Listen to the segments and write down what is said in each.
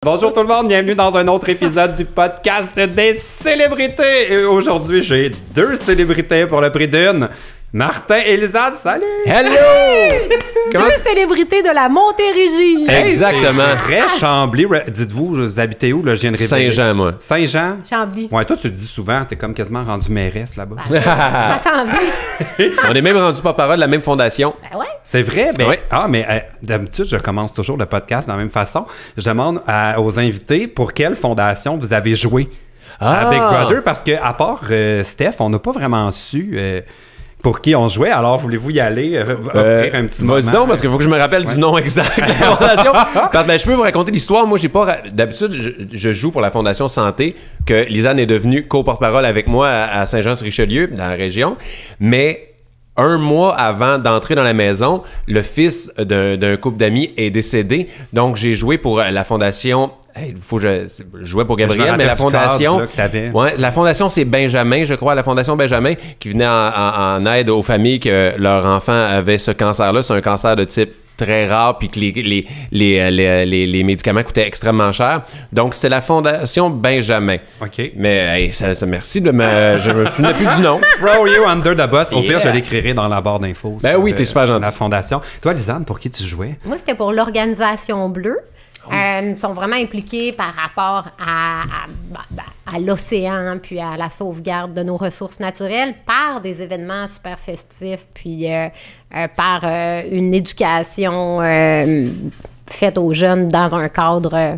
Bonjour tout le monde, bienvenue dans un autre épisode du podcast des célébrités. Et aujourd'hui, j'ai deux célébrités pour le prix d'une. Martin et Lisanne, salut! Hello! Deux célébrités de la Montérégie. Exactement. Hey, c'est Chambly. Dites-vous, vous habitez où? Là, je viens de révéler. Saint-Jean, moi. Saint-Jean? Chambly. Ouais, toi, tu le dis souvent, t'es comme quasiment rendu mairesse là-bas. Ça s'en vient. On est même rendu porte-parole de la même fondation. Ben ouais. C'est vrai? Ben, Oui. mais d'habitude, je commence toujours le podcast de la même façon. Je demande aux invités pour quelle fondation vous avez joué à Big Brother, parce que à part Steph, on n'a pas vraiment su... pour qui on jouait, alors voulez-vous y aller, offrir un petit moment? Vas-y donc, parce qu'il faut que je me rappelle du nom exact de la fondation. Je peux vous raconter l'histoire. Moi, j'ai pas... D'habitude, je joue pour la Fondation Santé, que Lisanne est devenue co-porte-parole avec moi à Saint-Jean-sur-Richelieu, dans la région. Mais un mois avant d'entrer dans la maison, le fils d'un couple d'amis est décédé. Donc, j'ai joué pour la Fondation... Hey, je jouais pour Gabriel, mais la fondation... Ouais, la fondation, c'est Benjamin, je crois, la fondation Benjamin, qui venait en aide aux familles que leur enfant avait ce cancer-là. C'est un cancer de type très rare, puis que les médicaments coûtaient extrêmement cher. Donc, c'était la fondation Benjamin. OK. Mais hey, ça merci de me... Je me souviens plus du nom. Throw you under the bus. Au pire, Yeah. je l'écrirai dans la barre d'infos. Ben oui, t'es super gentil. La fondation. Toi, Lisanne, pour qui tu jouais? Moi, c'était pour l'Organisation Bleue. Ils sont vraiment impliqués par rapport à l'océan, puis à la sauvegarde de nos ressources naturelles par des événements super festifs, puis par une éducation faite aux jeunes dans un cadre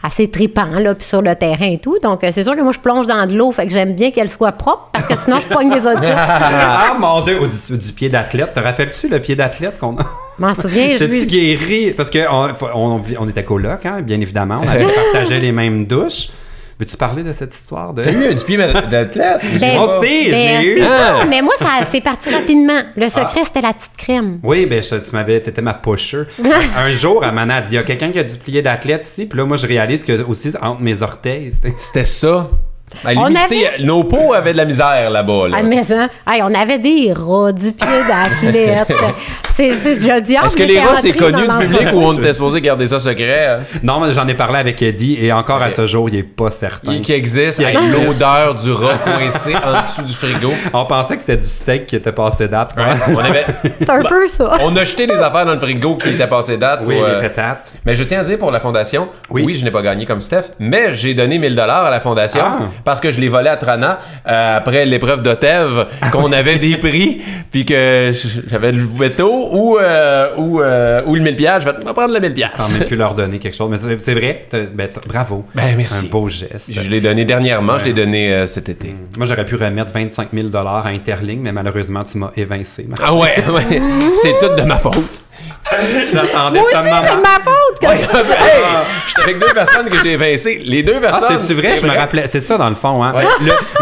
assez tripant, là, puis sur le terrain et tout. Donc, c'est sûr que moi, je plonge dans de l'eau, fait que j'aime bien qu'elle soit propre, parce que sinon, je pogne des audites. Ah, mon Dieu! Du pied d'athlète. Te rappelles-tu le pied d'athlète qu'on a? Je m'en souviens. C'est-tu guéri? Parce qu'on était coloc, hein, bien évidemment. On avait partagé les mêmes douches. Veux-tu parler de cette histoire de... T'as eu du pied d'athlète? Moi aussi, je l'ai eu. C'est ça, mais moi, c'est parti rapidement. Le secret, c'était la petite crème. Oui, ben t'étais ma pusher. Un jour, elle m'a dit, il y a quelqu'un qui a du plié d'athlète ici, puis là, moi, je réalise que aussi, entre mes orteils, C'était ça. Ben, On lui, avait- tu sais, nos peaux avaient de la misère là-bas. Là. Ah, mais ça, hey, on avait des rats, du pied d'athlète. Je dis, Est-ce que les rats, c'est connu du public ou on était supposé garder ça secret? Hein? Non, mais j'en ai parlé avec Eddie, et encore à ce jour, il est pas certain. Qui existe avec l'odeur du rat coincé en dessous du frigo. On pensait que c'était du steak qui était passé date. On avait... C'est un peu ça. On a jeté des affaires dans le frigo qui étaient passées date. Oui, pour, les pétates. Mais je tiens à dire pour la fondation, oui, je n'ai pas gagné comme Steph, mais j'ai donné 1000 $ à la fondation parce que je l'ai volé à Trana après l'épreuve d'Otev, qu'on avait des prix, puis que j'avais le veto ou le 1000 $. Je vais prendre le 1000 $. T'en ai pu leur donner quelque chose, mais c'est vrai. Bravo. Ben, merci. Un beau geste. Je l'ai donné dernièrement, je l'ai donné cet été. Moi, j'aurais pu remettre 25 000 $ à Interling, mais malheureusement, tu m'as évincé. Ah ouais. C'est tout de ma faute. J'attendais Moi ce aussi, moment. c'est de ma faute. Que... Hey, j'étais avec deux personnes que j'ai évincées. Les deux personnes. Ah, c'est-tu vrai? Je me rappelais. C'est ça, dans le fond. Hein? Ouais.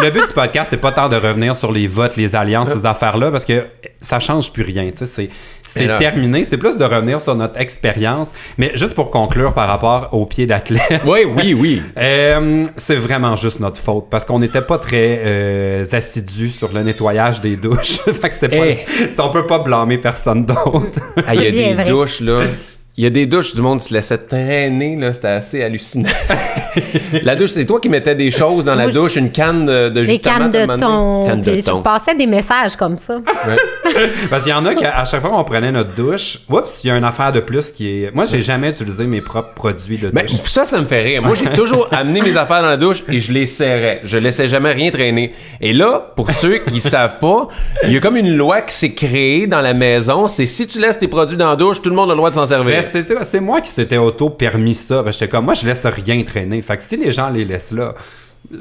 Le but du podcast, c'est pas tant de revenir sur les votes, les alliances, ces affaires-là, parce que ça change plus rien. C'est terminé. C'est plus de revenir sur notre expérience. Mais juste pour conclure par rapport au pied d'athlète. Oui. C'est vraiment juste notre faute, parce qu'on n'était pas très assidus sur le nettoyage des douches. Fait que c'est pas... On peut pas blâmer personne d'autre. Ah, il y a bien des vrai. douches, là. Il y a des douches du monde qui se laissait traîner, là. C'était assez hallucinant. La douche, c'est toi qui mettais des choses dans la douche, une canne de jus Des de tomate, cannes à un de moment thon. donné. Canne de Puis je thon. passais des messages comme ça. Parce qu'il y en a qu'à chaque fois qu'on prenait notre douche, oups, il y a une affaire de plus qui est... Moi, j'ai jamais utilisé mes propres produits de Ben, douche. ça me fait rire. Moi, j'ai toujours amené mes affaires dans la douche et je les serrais. Je laissais jamais rien traîner. Et là, pour ceux qui savent pas, il y a comme une loi qui s'est créée dans la maison. C'est si tu laisses tes produits dans la douche, tout le monde a le droit de s'en servir. Ben, c'est moi qui s'étais auto-permis ça. Ben, j'étais comme, moi, je laisse rien traîner. Fait que si les gens les laissent là...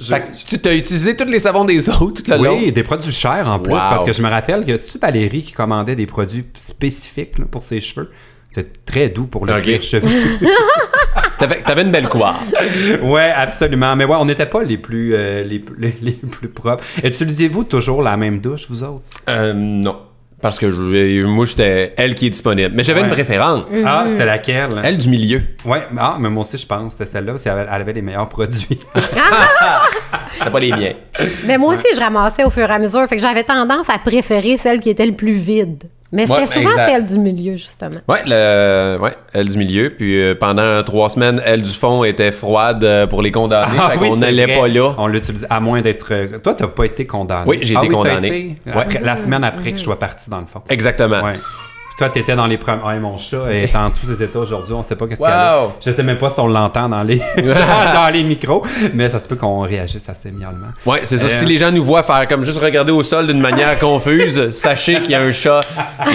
Fait que tu t'as utilisé tous les savons des autres tout le long. Oui, des produits chers en plus, Wow. parce que je me rappelle que c'est Valérie qui commandait des produits spécifiques là, pour ses cheveux. C'était très doux pour le cuir chevelu. T'avais une belle coiffe. Ouais, absolument. Mais ouais, on n'était pas les plus propres. Utilisez-vous toujours la même douche, vous autres? Non. Parce que moi, j'étais elle qui est disponible. Mais j'avais une préférence. Ah, c'était laquelle? Elle du milieu. Ouais, mais moi aussi, je pense que c'était celle-là, parce qu'elle avait les meilleurs produits. C'était pas les miens. Mais moi aussi, je ramassais au fur et à mesure. Fait que j'avais tendance à préférer celle qui était le plus vide. Mais c'était Ouais, souvent exact. celle du milieu, justement. Ouais, elle du milieu. Puis pendant 3 semaines, elle du fond était froide pour les condamnés. Fait qu'on c'est n'allait vrai. pas là. On l'utilise à moins d'être. Toi, t'as pas été condamné. Oui, j'ai été t'as condamné. été? Après, la semaine après que je sois parti, dans le fond. Exactement. Ouais. Puis toi, t'étais dans les premiers. Ouais, mon chat est en tous ses états aujourd'hui. On sait pas qu'est-ce qu'elle a. Wow! Je sais même pas si on l'entend dans les dans les micros, mais ça se peut qu'on réagisse assez mialement. Ouais, c'est ça. Si les gens nous voient faire comme juste regarder au sol d'une manière confuse, sachez qu'il y a un chat,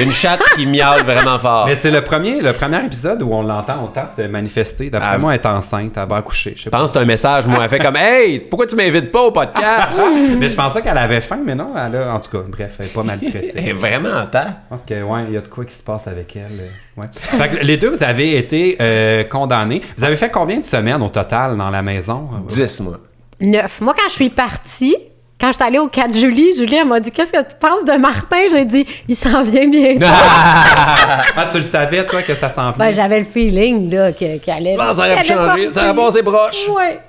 une chatte qui miaule vraiment fort. Mais c'est le premier épisode où on l'entend autant se manifester. D'après moi, elle est enceinte, elle va accoucher. Je sais Je pas. pense que c'est un message, moi. Elle fait comme Hey, pourquoi tu m'invites pas au podcast? Mais je pensais qu'elle avait faim, mais non, elle a. En tout cas, bref, elle est pas maltraitée. Elle est vraiment en temps. Je pense que ouais, il y a de quoi qui se passe avec elle. Ouais. Fait que les deux, vous avez été condamnés. Vous avez fait combien de semaines au total dans la maison? 10, moi. 9. Moi, quand je suis partie, quand je suis allée au 4 Julie, elle m'a dit « Qu'est-ce que tu penses de Martin? » J'ai dit « Il s'en vient bientôt. Ah, tu le savais, toi, que ça s'en vient? Ben, j'avais le feeling là, qu'elle allait... Ça aurait pu changer. Ça aurait passé proche. Ouais.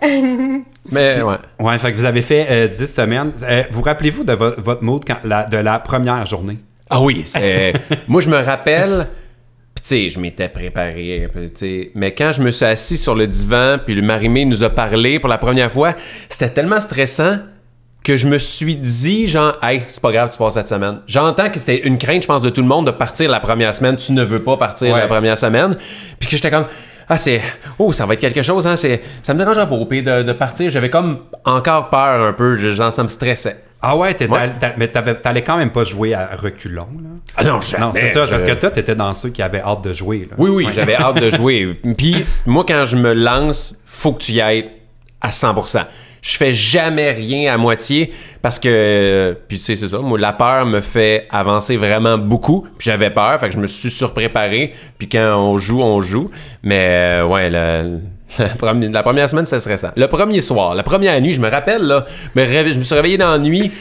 Mais ouais. Ouais, fait que vous avez fait 10 semaines. Vous rappelez-vous de votre mood de la première journée? Ah oui, c'est. Moi, je me rappelle. Puis, tu sais, je m'étais préparé. Tu sais, mais quand je me suis assis sur le divan, puis le Marie-Mé nous a parlé pour la première fois, c'était tellement stressant que je me suis dit, genre, hey, c'est pas grave, tu passes cette semaine. J'entends que c'était une crainte, je pense, de tout le monde de partir la première semaine. Tu ne veux pas partir la première semaine. Puis que j'étais comme. Ah, c'est. Oh, ça va être quelque chose, hein. Ça me dérangerait pas au pire de partir. J'avais comme encore peur un peu. Genre, ça me stressait. Ah ouais, mais t'allais quand même pas jouer à reculons, là. Ah non, jamais. Non, c'est ça, parce que toi, t'étais dans ceux qui avaient hâte de jouer, là. Oui, j'avais hâte de jouer. Puis, moi, quand je me lance, faut que tu y ailles à 100%. Je fais jamais rien à moitié parce que, puis tu sais, c'est ça, moi, la peur me fait avancer vraiment beaucoup. Puis j'avais peur, fait que je me suis surpréparé. Puis quand on joue. Mais ouais, la première semaine, c'est stressant. Le premier soir, la première nuit, je me rappelle, là, je me suis réveillé dans la nuit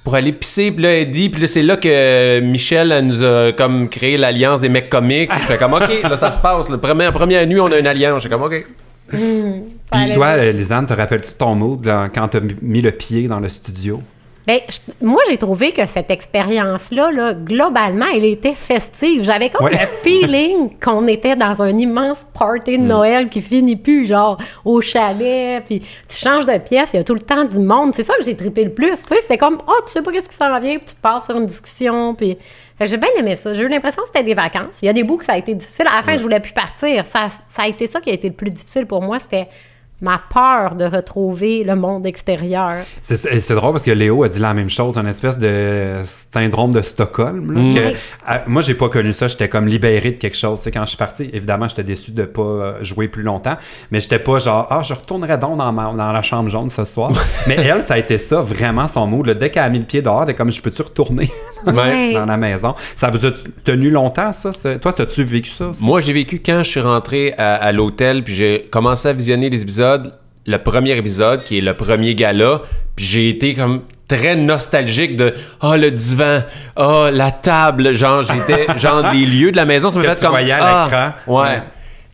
pour aller pisser, puis là, elle dit, puis là, c'est là que Michel, elle nous a comme créé l'alliance des mecs comiques. J'étais comme, OK, là, ça se passe. La première nuit, on a une alliance. J'étais comme, OK. Puis toi, Lisanne, te rappelles-tu de ton mood quand t'as mis le pied dans le studio? Ben, moi, j'ai trouvé que cette expérience-là, là, globalement, elle était festive. J'avais comme le feeling qu'on était dans un immense party de Noël qui finit plus, genre, au chalet, puis tu changes de pièce, il y a tout le temps du monde. C'est ça que j'ai trippé le plus. Tu sais, c'était comme, tu sais pas qu'est-ce qui s'en vient, puis tu pars sur une discussion, puis... Fait que j'ai bien aimé ça. J'ai eu l'impression que c'était des vacances. Il y a des bouts que ça a été difficile. À la fin, je voulais plus partir. Ça a été ça qui a été le plus difficile pour moi. C'était ma peur de retrouver le monde extérieur. C'est drôle parce que Léo a dit la même chose, une espèce de syndrome de Stockholm. Là, que, moi, j'ai pas connu ça. J'étais comme libéré de quelque chose. Tu sais, quand je suis parti, évidemment, j'étais déçu de pas jouer plus longtemps, mais j'étais pas genre, je retournerai donc dans la chambre jaune ce soir. Mais elle, ça a été ça, vraiment son mood. Là, dès qu'elle a mis le pied dehors, elle était comme, je peux-tu retourner dans la maison? Ça vous a tenu longtemps, ça? Toi, as-tu vécu ça aussi? Moi, j'ai vécu quand je suis rentré à l'hôtel, puis j'ai commencé à visionner les épisodes. Le premier épisode, qui est le premier gala, puis j'ai été comme très nostalgique de le divan, la table, genre j'étais genre les lieux de la maison, ça m'a fait tu comme voyais à l'écran. Ouais.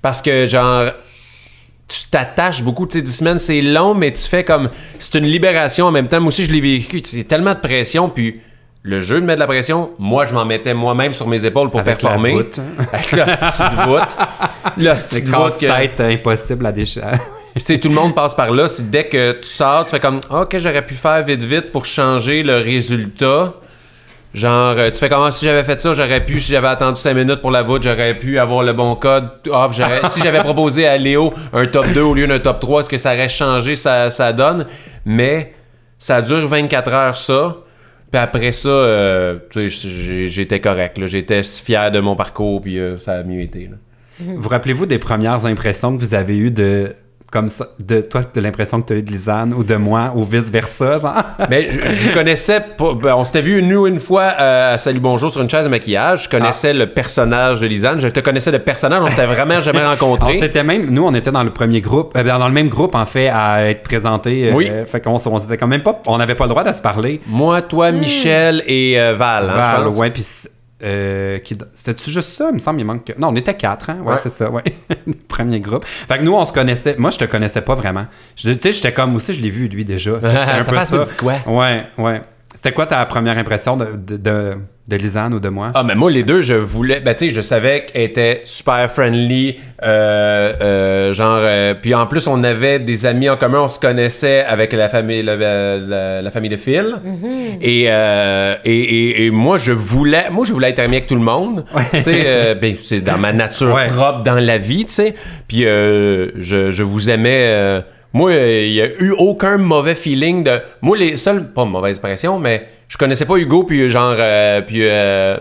Parce que genre tu t'attaches beaucoup, tu sais, 10 semaines c'est long, mais tu fais comme c'est une libération en même temps. Moi aussi je l'ai vécu, c'est tellement de pression, puis le jeu de mettre de la pression, moi je m'en mettais moi-même sur mes épaules pour performer. La voûte, hein? Avec la petite voûte. La petite voûte casse-tête impossible à déchirer. Tu sais, tout le monde passe par là. Si dès que tu sors, tu fais comme OK, j'aurais pu faire vite pour changer le résultat. Genre, tu fais comment si j'avais fait ça, j'aurais pu, si j'avais attendu 5 minutes pour la voûte, j'aurais pu avoir le bon code. Si j'avais proposé à Léo un top 2 au lieu d'un top 3, est-ce que ça aurait changé ça donne? Mais ça dure 24 heures, ça. Puis après ça, j'étais correct. Là. J'étais fier de mon parcours, puis ça a mieux été. Là. Vous rappelez-vous des premières impressions que vous avez eues comme ça, de toi, de l'impression que tu as eu de Lisanne ou de moi ou vice-versa, genre? Mais je connaissais pas, on s'était vu une fois à Salut Bonjour sur une chaise de maquillage. Je connaissais le personnage de Lisanne. Je te connaissais le personnage, on s'était vraiment jamais rencontrés. Nous, on était dans le premier groupe, dans le même groupe, en fait, à être présentés. Oui. Fait qu'on s'était quand même pas, on n'avait pas le droit de se parler. Moi, toi, Michel et Val, hein, je pense. Ouais, puis c'était-tu juste ça? Il me semble il manque que... Non, on était 4, hein? Ouais, c'est ça, ouais. Premier groupe. Fait que nous, on se connaissait. Moi, je te connaissais pas vraiment. Tu sais, j'étais comme aussi, je l'ai vu, lui, déjà. C'était un peu ça. Quoi? Ouais. C'était quoi ta première impression de de Lisanne ou de moi? Ah, mais moi, les deux, je voulais... Ben, tu sais, je savais qu'elle était super friendly, puis en plus, on avait des amis en commun, on se connaissait avec la famille, la famille de Phil. Et moi, je voulais être ami avec tout le monde. Tu sais, ben, c'est dans ma nature propre, dans la vie, tu sais. Puis je vous aimais... moi, il n'y a eu aucun mauvais feeling de... Moi, les seuls... Pas mauvaise impression, mais... Je connaissais pas Hugo puis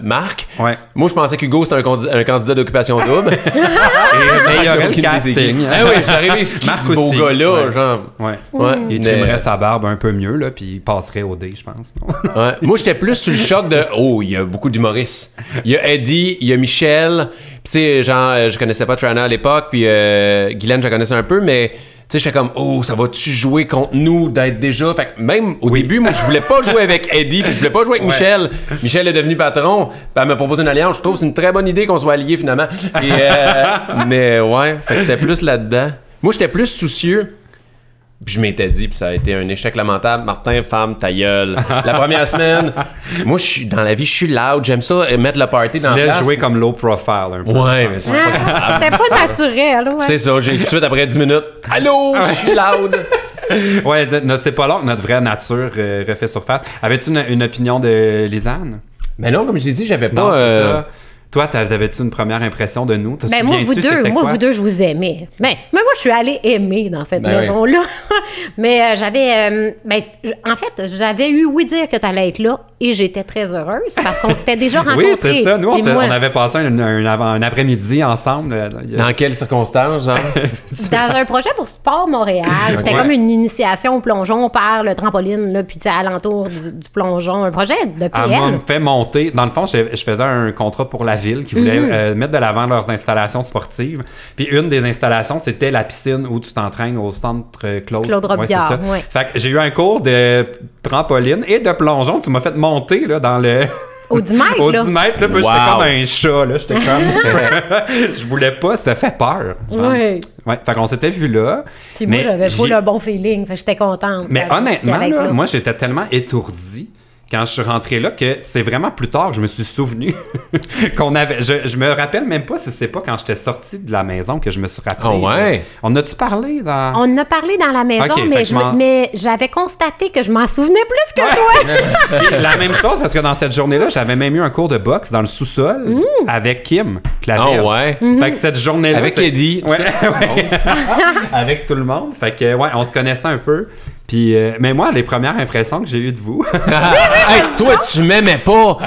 Marc. Ouais. Moi, je pensais qu'Hugo, c'était un candidat d'occupation double. Mais il y aurait le casting. Ah oui, j'arrivais ce beau gars-là, genre. Ouais. Il trimerait sa barbe un peu mieux, là, puis il passerait au dé, je pense. Ouais. Moi, j'étais plus sur le choc de... Oh, il y a beaucoup d'humoristes. Il y a Eddie, il y a Michel. Puis, tu sais, genre, je connaissais pas Trana à l'époque, puis Guylaine, je la connaissais un peu, mais... Tu sais, je fais comme, oh, ça va-tu jouer contre nous d'être déjà... Fait que même au début, moi, je voulais pas jouer avec Eddie, puis je voulais pas jouer avec Michel. Michel est devenu patron, puis elle m'a proposé une alliance. Je trouve que c'est une très bonne idée qu'on soit alliés, finalement. Et, mais ouais, fait que c'était plus là-dedans. Moi, j'étais plus soucieux. Puis je m'étais dit, puis ça a été un échec lamentable. Martin, femme, ta gueule. La première semaine, moi, dans la vie, je suis loud. J'aime ça, mettre le party dans la place. Jouer comme low profile un peu. Ouais, mais c'est pas C'était pas naturel, ouais. C'est ça, j'ai tout de suite, après 10 minutes, « Allô, je suis loud! » Ouais, c'est pas long que notre vraie nature refait surface. Avais-tu une opinion de Lisanne? Mais non, comme je t'ai dit, j'avais Non, pas... c'est ça. Toi, avais-tu une première impression de nous? Ben moi, vous deux, je vous aimais. Mais moi, je suis allée aimer dans cette maison-là. Mais en fait, j'avais eu dire que tu allais être là et j'étais très heureuse parce qu'on s'était déjà rencontrés. Oui, c'est ça. Nous, on avait passé un après-midi ensemble. Dans quelles circonstances, genre? Dans un projet pour Sport Montréal. C'était comme une initiation au plongeon par le trampoline, là, puis alentour du plongeon. Un projet de PL. Elle m'a fait monter. Dans le fond, je faisais un contrat pour la ville qui voulait mettre de l'avant leurs installations sportives. Puis une des installations, c'était la piscine où tu t'entraînes au centre Claude Robillard. Ouais, fait que j'ai eu un cours de trampoline et de plongeon. Tu m'as fait monter là, dans le... Au 10 mètres, Au 10 mètres, là, puis j'étais comme un chat, là. J'étais comme... je voulais pas, ça fait peur. Oui. Ouais, fait qu'on s'était vu là. Puis moi, j'avais pas le bon feeling, fait que j'étais contente. Mais honnêtement, là, moi, j'étais tellement étourdi quand je suis rentré là que c'est vraiment plus tard que je me suis souvenu qu'on avait... Je me rappelle même pas si c'est pas quand j'étais sorti de la maison que je me suis rappelé. Oh ouais? On a-tu parlé dans... On a parlé dans la maison, mais j'avais constaté que je m'en souvenais plus que toi. La même chose, parce que dans cette journée-là, j'avais même eu un cours de boxe dans le sous-sol avec Kim Clavel. Oh ouais? Fait que cette journée-là... Avec Eddie. Ouais. Avec tout le monde. Fait que, ouais, on se connaissait un peu. Puis, mais moi, les premières impressions que j'ai eues de vous... Hey, toi, tu m'aimais pas!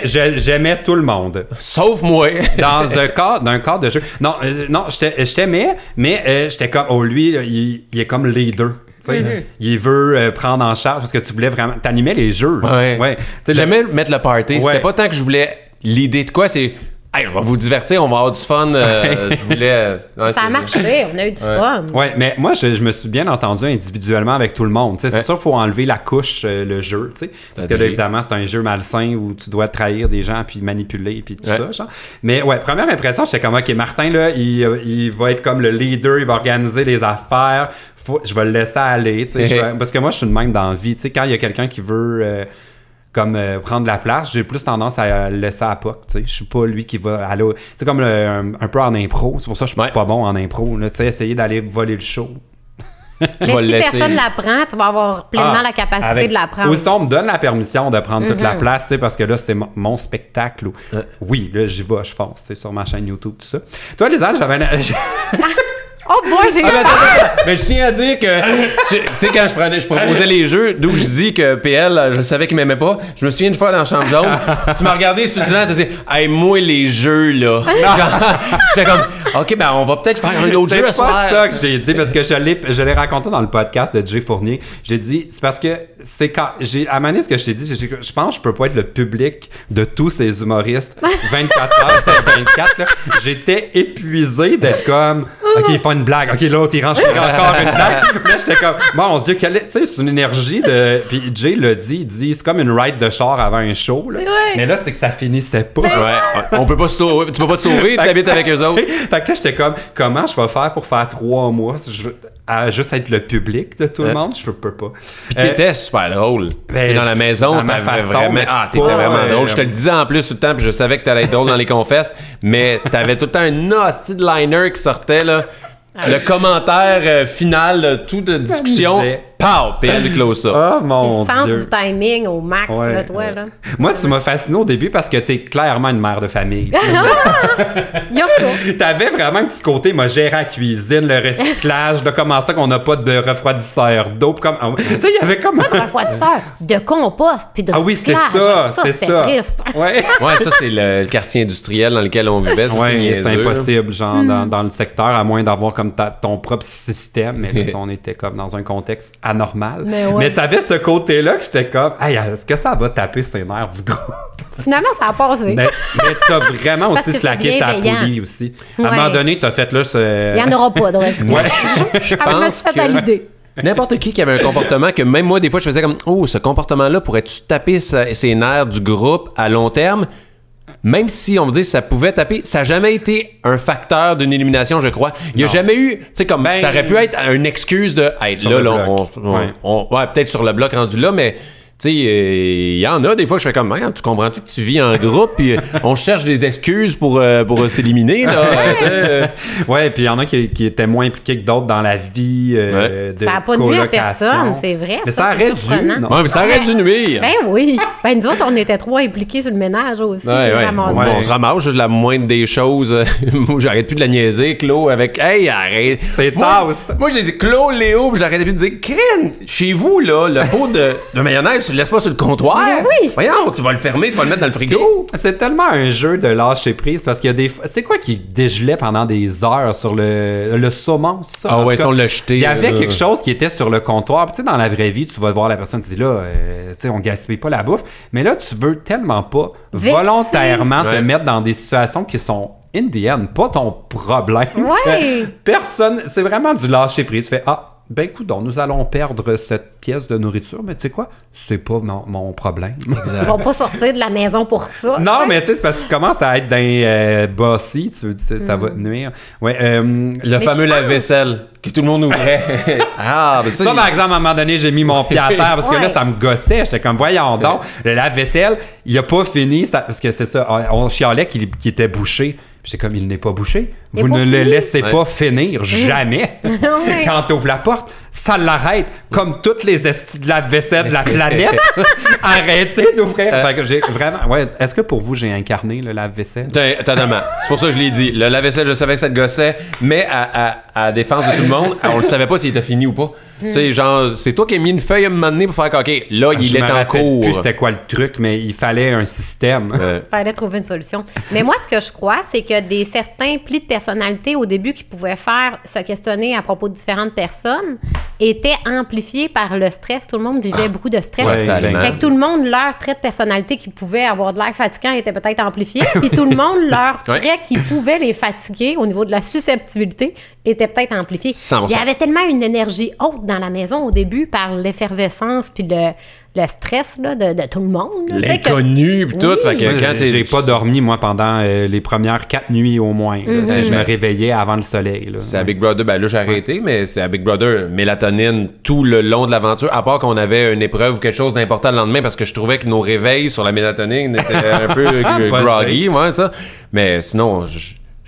J'aimais tout le monde. Sauf moi. Dans d'un cadre de jeu. Non, je t'aimais, mais j'étais comme... Oh, lui, là, il est comme leader. Il veut prendre en charge parce que tu voulais vraiment... T'animais les jeux. Ouais. J'aimais mettre le party. C'était pas tant que je voulais l'idée de quoi, c'est... Hey, je vais vous divertir, on va avoir du fun. Je voulais... ça a marché, on a eu du fun. Ouais, mais moi, je me suis bien entendu individuellement avec tout le monde. C'est sûr qu'il faut enlever la couche, le jeu. Parce que là, évidemment, c'est un jeu malsain où tu dois trahir des gens puis manipuler puis tout ça. Genre. Mais ouais, première impression, j'étais comme, OK, Martin, là, il va être comme le leader, il va organiser les affaires. Je vais le laisser aller. Parce que moi, je suis de même dans la vie. Quand il y a quelqu'un qui veut... prendre la place, j'ai plus tendance à le laisser à POC, tu sais. Je suis pas lui qui va aller... C'est comme un peu en impro. C'est pour ça que je suis pas bon en impro. Tu sais, essayer d'aller voler le show. Mais si personne l'apprend, tu vas avoir pleinement la capacité de l'apprendre. Ou si on me donne la permission de prendre toute la place, tu sais, parce que là, c'est mon spectacle. Oui, là, j'y vais, je pense, sur ma chaîne YouTube, tout ça. Toi, Lisanne, j'avais... Oh boy, j'ai mais je tiens à dire que, tu sais, quand je proposais les jeux, d'où je dis que PL, je savais qu'il m'aimait pas, je me souviens une fois dans la chambre jaune, tu m'as regardé sur le divan, tu as dit, hey, moi, les jeux, là. J'étais comme, OK, ben, on va peut-être faire un autre jeu à soir. C'est pas ça que j'ai dit, parce que je l'ai raconté dans le podcast de Jay Fournier. J'ai dit, c'est parce que c'est quand, à un moment donné, ce que je t'ai dit, c'est que je pense que je peux pas être le public de tous ces humoristes 24 heures sur 24, là. J'étais épuisé d'être comme, OK, ils font une blague. OK, l'autre, il renchérit encore une blague. Puis là, j'étais comme, mon Dieu, tu sais, c'est une énergie de... Puis Jay l'a dit, il dit, c'est comme une ride de char avant un show, là. Mais là, c'est que ça finissait pas. Ouais. On peut pas se sauver. Tu peux pas te sauver, tu habites avec eux autres. Fait que là, j'étais comme, comment je vais faire pour faire 3 mois si je veux juste être le public de tout le monde? Je peux pas. Puis t'étais super drôle. Puis dans la maison, t'avais vraiment... t'étais vraiment drôle. Je te le disais en plus tout le temps, puis je savais que t'allais être drôle dans les confesses, mais t'avais tout le temps un hostie de liner qui sortait, là. Le commentaire final de toute discussion, pow! Puis elle close ça. Oh mon Le sens Dieu. du timing au max, là, toi, là. Moi, tu m'as fasciné au début parce que t'es clairement une mère de famille. Il y a ça. T'avais vraiment un petit côté, moi, gérer la cuisine, le recyclage, de comment ça qu'on n'a pas de refroidisseur d'eau. Tu sais, il y avait comme... Pas de refroidisseur, de compost, puis de Ah oui, c'est recyclage. ça, c'est ça. triste. Ouais. Ouais, ça, c'est le quartier industriel dans lequel on vivait. Ça, Ouais, c'est niaiseux, impossible, genre, dans le secteur, à moins d'avoir comme ton propre système. Mais là, on était comme dans un contexte anormal. Mais t'avais ce côté-là que j'étais comme, hey, est-ce que ça va taper ses nerfs du groupe? Finalement, ça a passé. Mais t'as vraiment Parce aussi que c'est slacké sa bienveillant. poulie aussi. À un Ouais. moment donné, t'as fait là Il n'y en aura pas de recyclage. Je Ah, je me pense suis fait à que l'idée. n'importe qui avait un comportement que même moi, des fois, je faisais comme, oh, ce comportement-là pourrait-tu taper ses nerfs du groupe à long terme? Même si on me dit que ça pouvait taper, ça n'a jamais été un facteur d'une élimination, je crois. Il n'y a jamais eu, tu sais, comme ça aurait pu être une excuse de, hey, Sur là, le là, bloc. ouais, peut-être sur le bloc rendu là, mais tu sais, il y en a des fois que je fais comme, tu comprends-tu que tu vis en groupe, puis on cherche des excuses pour s'éliminer, là. Ouais, puis il y en a qui étaient moins impliqués que d'autres dans la vie de Ça n'a pas nuit à colocation. personne, c'est vrai. Mais ça ça c'est aurait dû. surprenant. non? Ouais, mais ça aurait dû nuire. Ben oui. Ben nous autres, on était trop impliqués sur le ménage aussi. Ouais. ramasser. Ouais. On se ramasse juste la moindre des choses. Moi, j'arrête plus de la niaiser, Claude, avec hey, arrête. C'est tasse. Moi, j'ai dit Claude, Léo, puis j'arrêtais plus de dire Crine, chez vous, là, le pot de mayonnaise, tu le laisses pas sur le comptoir. Ben oui. Voyons, tu vas le fermer, tu vas le mettre dans le frigo. C'est tellement un jeu de lâcher prise parce qu'il y a des... C'est quoi qui dégelait pendant des heures sur le saumon, c'est ça? Ah En ouais, tout cas, si on l'a jeté. il y avait là. quelque chose qui était sur le comptoir. Puis, tu sais, dans la vraie vie, tu vas voir la personne, tu dis là, tu sais, on gaspille pas la bouffe. Mais là, tu veux tellement pas Vexer. volontairement te Ouais. mettre dans des situations qui sont in the end, pas ton problème. Ouais. Personne, c'est vraiment du lâcher prise. Tu fais, ben coudonc, nous allons perdre cette pièce de nourriture, mais tu sais quoi? C'est pas mon problème. Ils vont pas sortir de la maison pour ça. Non, tu sais. mais tu sais, c'est parce que tu commences à être dans bossy, tu sais, ça va te nuire. Ouais, Le fameux je pense- lave-vaisselle que tout le monde ouvrait. Ben ça, par exemple, à un moment donné, j'ai mis mon pied à terre parce que là, Ouais. ça me gossait. J'étais comme, voyons donc, le lave-vaisselle, il a pas fini, parce que c'est ça, on chialait qu'il était bouché. J'étais comme, il n'est pas bouché. Il Vous est pas ne le fini. laissez pas finir, jamais. Ouais. Quand t'ouvres la porte, ça l'arrête. Comme toutes les estis de lave-vaisselle de la planète. Arrêtez d'ouvrir. Fait que j'ai vraiment... Ouais, est-ce que pour vous, j'ai incarné le lave-vaisselle? Totalement. C'est pour ça que je l'ai dit. Le lave-vaisselle, je savais que ça te gossait, mais à défense de tout le monde, on le savait pas s'il était fini ou pas. Tu sais, genre, c'est toi qui as mis une feuille à un moment donné pour faire que, OK, là, il Je est me en rappelle cours. plus c'était quoi le truc, mais il fallait un système. Fallait trouver une solution. Mais moi, ce que je crois, c'est que certains plis de personnalité au début qui pouvaient faire se questionner à propos de différentes personnes étaient amplifiés par le stress. Tout le monde vivait beaucoup de stress. Ouais, totalement. Fait que tout le monde, leur trait de personnalité qui pouvait avoir de l'air fatigant était peut-être amplifié. Puis tout le monde, leur Ouais. trait qui pouvait les fatiguer au niveau de la susceptibilité était peut-être amplifié. 100%. Il y avait tellement une énergie haute dans la maison au début par l'effervescence puis le stress là, de tout le monde. là. Tu sais que- L'inconnu pis tout. Oui. Fait que Moi, quand j'ai pas dormi, moi, pendant les premières 4 nuits au moins. là. Tu sais, je me réveillais avant le soleil. Là. C'est à Big Brother, ben là j'ai arrêté, mais c'est à Big Brother, mélatonine tout le long de l'aventure, à part qu'on avait une épreuve ou quelque chose d'important le lendemain parce que je trouvais que nos réveils sur la mélatonine étaient un peu groggy, ouais, ça. Mais sinon,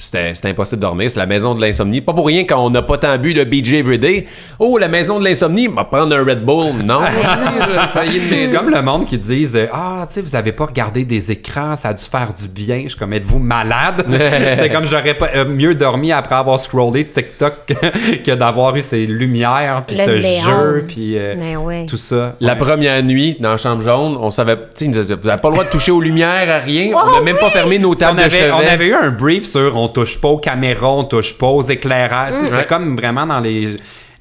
c'était impossible de dormir. C'est la maison de l'insomnie. Pas pour rien quand on n'a pas tant bu de BJ Everyday. Oh, la maison de l'insomnie, va prendre un Red Bull. Non, ça y est, C'est comme le monde qui disent tu sais, vous avez pas regardé des écrans, ça a dû faire du bien. Je suis comme, êtes-vous malade? C'est comme, j'aurais pas mieux dormi après avoir scrollé TikTok que d'avoir eu ces lumières, puis Le ce néon. jeu, puis Mais ouais. tout ça. La Ouais. première nuit dans la chambre jaune, on savait, tu sais, ils nous disaient, vous n'avez pas le droit de toucher aux lumières, à rien. Oh, on n'a même pas fermé nos tables de chevet. On avait eu un brief sur on touche pas aux caméras, on touche pas aux éclairages. Mm. C'est comme vraiment dans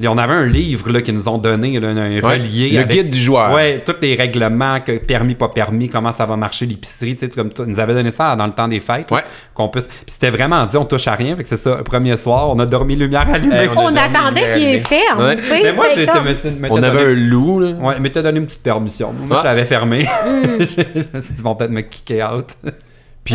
on avait un livre là, qu'ils nous ont donné, là, un relié. Le guide du joueur. Ouais, tous les règlements, permis, pas permis, comment ça va marcher l'épicerie, tu sais, comme ils nous avaient donné ça dans le temps des fêtes. Là, qu'on puisse... Puis c'était vraiment dit, on touche à rien. Fait que c'est ça, le premier soir, on a dormi lumière allumée. On attendait qu'il ait ferme. Ouais. Mais moi, on avait un loup, là. Ouais, mais t'as donné une petite permission. Moi, je l'avais fermé. Je me suis dit, ils vont peut-être me kicker out. Puis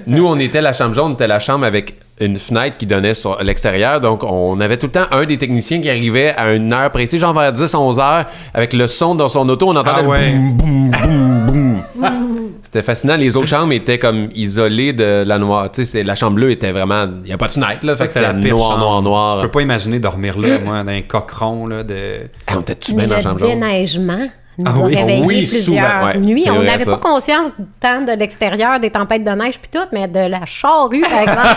nous, on était la chambre jaune, on était la chambre avec une fenêtre qui donnait sur l'extérieur. Donc, on avait tout le temps un des techniciens qui arrivait à une heure précise, genre vers 10-11 heures, avec le son dans son auto. On entendait le boum, boum, boum, boum. C'était fascinant. Les autres chambres étaient comme isolées de la noire. Tu sais, la chambre bleue était vraiment... Il n'y a pas de fenêtre, là. Fait que c'était la noir. Je peux pas imaginer dormir là, moi, dans un cochon, là, de... on était-tu bien dans la chambre jaune? Le déneigement nous a réveillés plusieurs nuits. On n'avait pas conscience tant de l'extérieur, des tempêtes de neige puis tout, mais de la charrue, par exemple.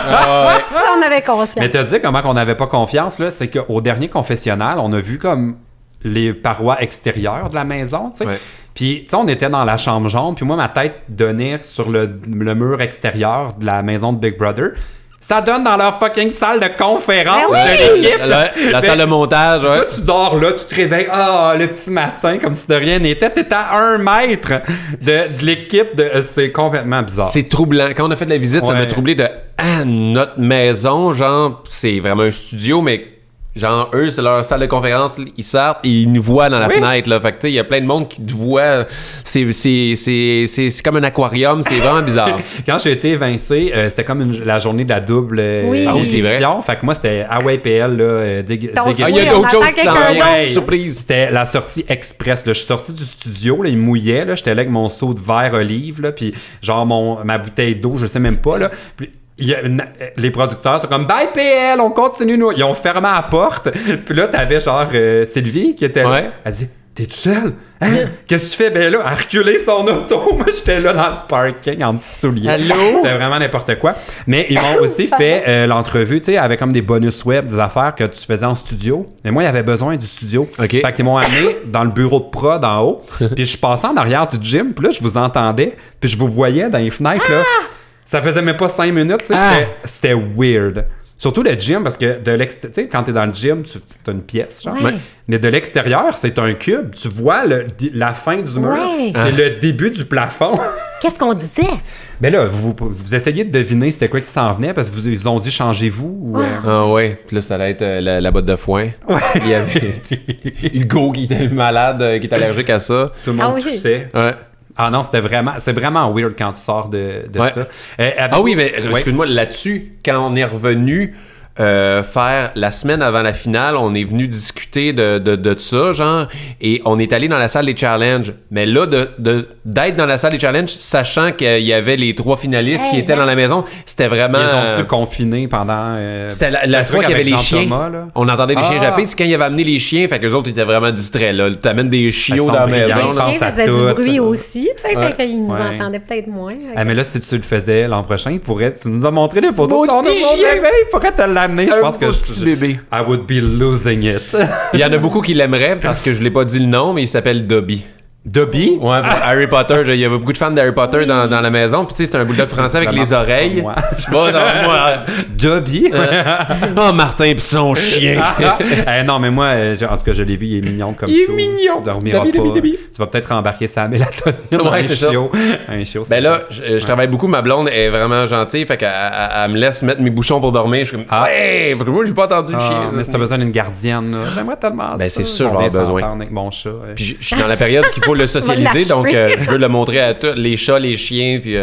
Ça, on avait conscience. Mais t'as dit comment qu'on n'avait pas confiance, là, c'est qu'au dernier confessionnal, on a vu comme les parois extérieures de la maison, tu sais. Ouais. Puis, tu sais, on était dans la chambre jaune, puis moi, ma tête donnait sur le mur extérieur de la maison de Big Brother. Ça donne dans leur fucking salle de conférence de l'équipe. La salle de montage, ouais. Toi, tu dors là, tu te réveilles, le petit matin, comme si de rien n'était. T'étais à 1 mètre de l'équipe. C'est complètement bizarre. C'est troublant. Quand on a fait de la visite, ça m'a troublé de notre maison, genre, c'est vraiment un studio, mais genre, eux, c'est leur salle de conférence, ils sortent et ils nous voient dans la fenêtre, là. Fait que, tu sais, il y a plein de monde qui te voit. C'est comme un aquarium, c'est vraiment bizarre. Quand j'ai été évincé, c'était comme la journée de la double émission. Fait que moi, c'était Away PL, là, il y a d'autres choses qui s'en viennent. Surprise. C'était la sortie express, là. Je suis sorti du studio, là, il mouillait, là. J'étais là avec mon seau de verre olive, là, puis genre ma bouteille d'eau, je sais même pas, là. Puis, les producteurs sont comme bye PL, on continue nous. Ils ont fermé la porte. Puis là, t'avais genre Sylvie qui était là. Elle dit t'es tout seul? Hein? Qu'est-ce que tu fais? Ben là, à reculer son auto. Moi, j'étais là dans le parking en petits souliers. Allô? C'était vraiment n'importe quoi. Mais ils m'ont aussi fait l'entrevue, tu sais, avec comme des bonus web, des affaires que tu faisais en studio. Mais moi, il y avait besoin du studio. Okay. Fait qu'ils m'ont amené dans le bureau de prod en haut. Puis je passais en arrière du gym. Puis là, je vous entendais. Puis je vous voyais dans les fenêtres, là. Ça faisait même pas 5 minutes, tu sais, c'était weird. Surtout le gym, parce que de l'extérieur, tu sais, quand t'es dans le gym, tu as une pièce, genre. Mais de l'extérieur, c'est un cube. Tu vois la fin du mur et le début du plafond. Qu'est-ce qu'on disait? Mais là, vous essayez de deviner c'était quoi qui s'en venait, parce que ils ont dit changez-vous. Ou, Ah ouais, puis là, ça allait être la botte de foin. Ouais. Il y avait Hugo qui était malade, qui est allergique à ça. Tout le monde toussait. Ouais. Ah non, c'est vraiment weird quand tu sors de ça. Oui, mais excuse-moi, là-dessus, quand on est revenu faire la semaine avant la finale, on est venu discuter de ça, genre, et on est allé dans la salle des challenges. Mais là, d'être dans la salle des challenges, sachant qu'il y avait les 3 finalistes qui étaient dans la maison, c'était vraiment... Ils ont dû confiner pendant... c'était la fois qu'il y avait les chiens. Thomas, on entendait les chiens japper. C'est quand il avait amené les chiens, fait que les autres étaient vraiment distraits, là. T'amènes des chiots dans la maison. Les chiens faisaient du bruit aussi, tu sais, fait qu'ils nous entendaient peut-être moins. Mais là, si tu le faisais l'an prochain, tu nous as montré les photos de ton bébé. Pourquoi tu l'as amené? Je pense que petit bébé. I would be losing it. Il y en a beaucoup qui l'aimeraient parce que je l'ai pas dit le nom, mais il s'appelle Dobby. Dobby? Ouais, Harry Potter. Il y avait beaucoup de fans d'Harry Potter dans la maison. Puis tu sais, c'est un bulldog français avec les oreilles. Moi. Dobby? Oh, Martin pis son chien. Non, mais moi, en tout cas, je l'ai vu, il est mignon comme tout. Il est mignon. Tu dormiras pas. Tu vas peut-être embarquer sa mélatonine. Ouais, c'est ça. Un chiot. Ben là, je travaille beaucoup. Ma blonde est vraiment gentille. Fait qu'elle me laisse mettre mes bouchons pour dormir. Je suis comme, ouais! Fait que moi, j'ai pas entendu le chien. Mais si t'as besoin d'une gardienne, là, j'aimerais tellement ben, ça. c'est sûr, j'en ai besoin. Avec mon chat. Puis je suis dans la période qu'il faut le socialiser, donc je veux le montrer à tous, les chats, les chiens, puis...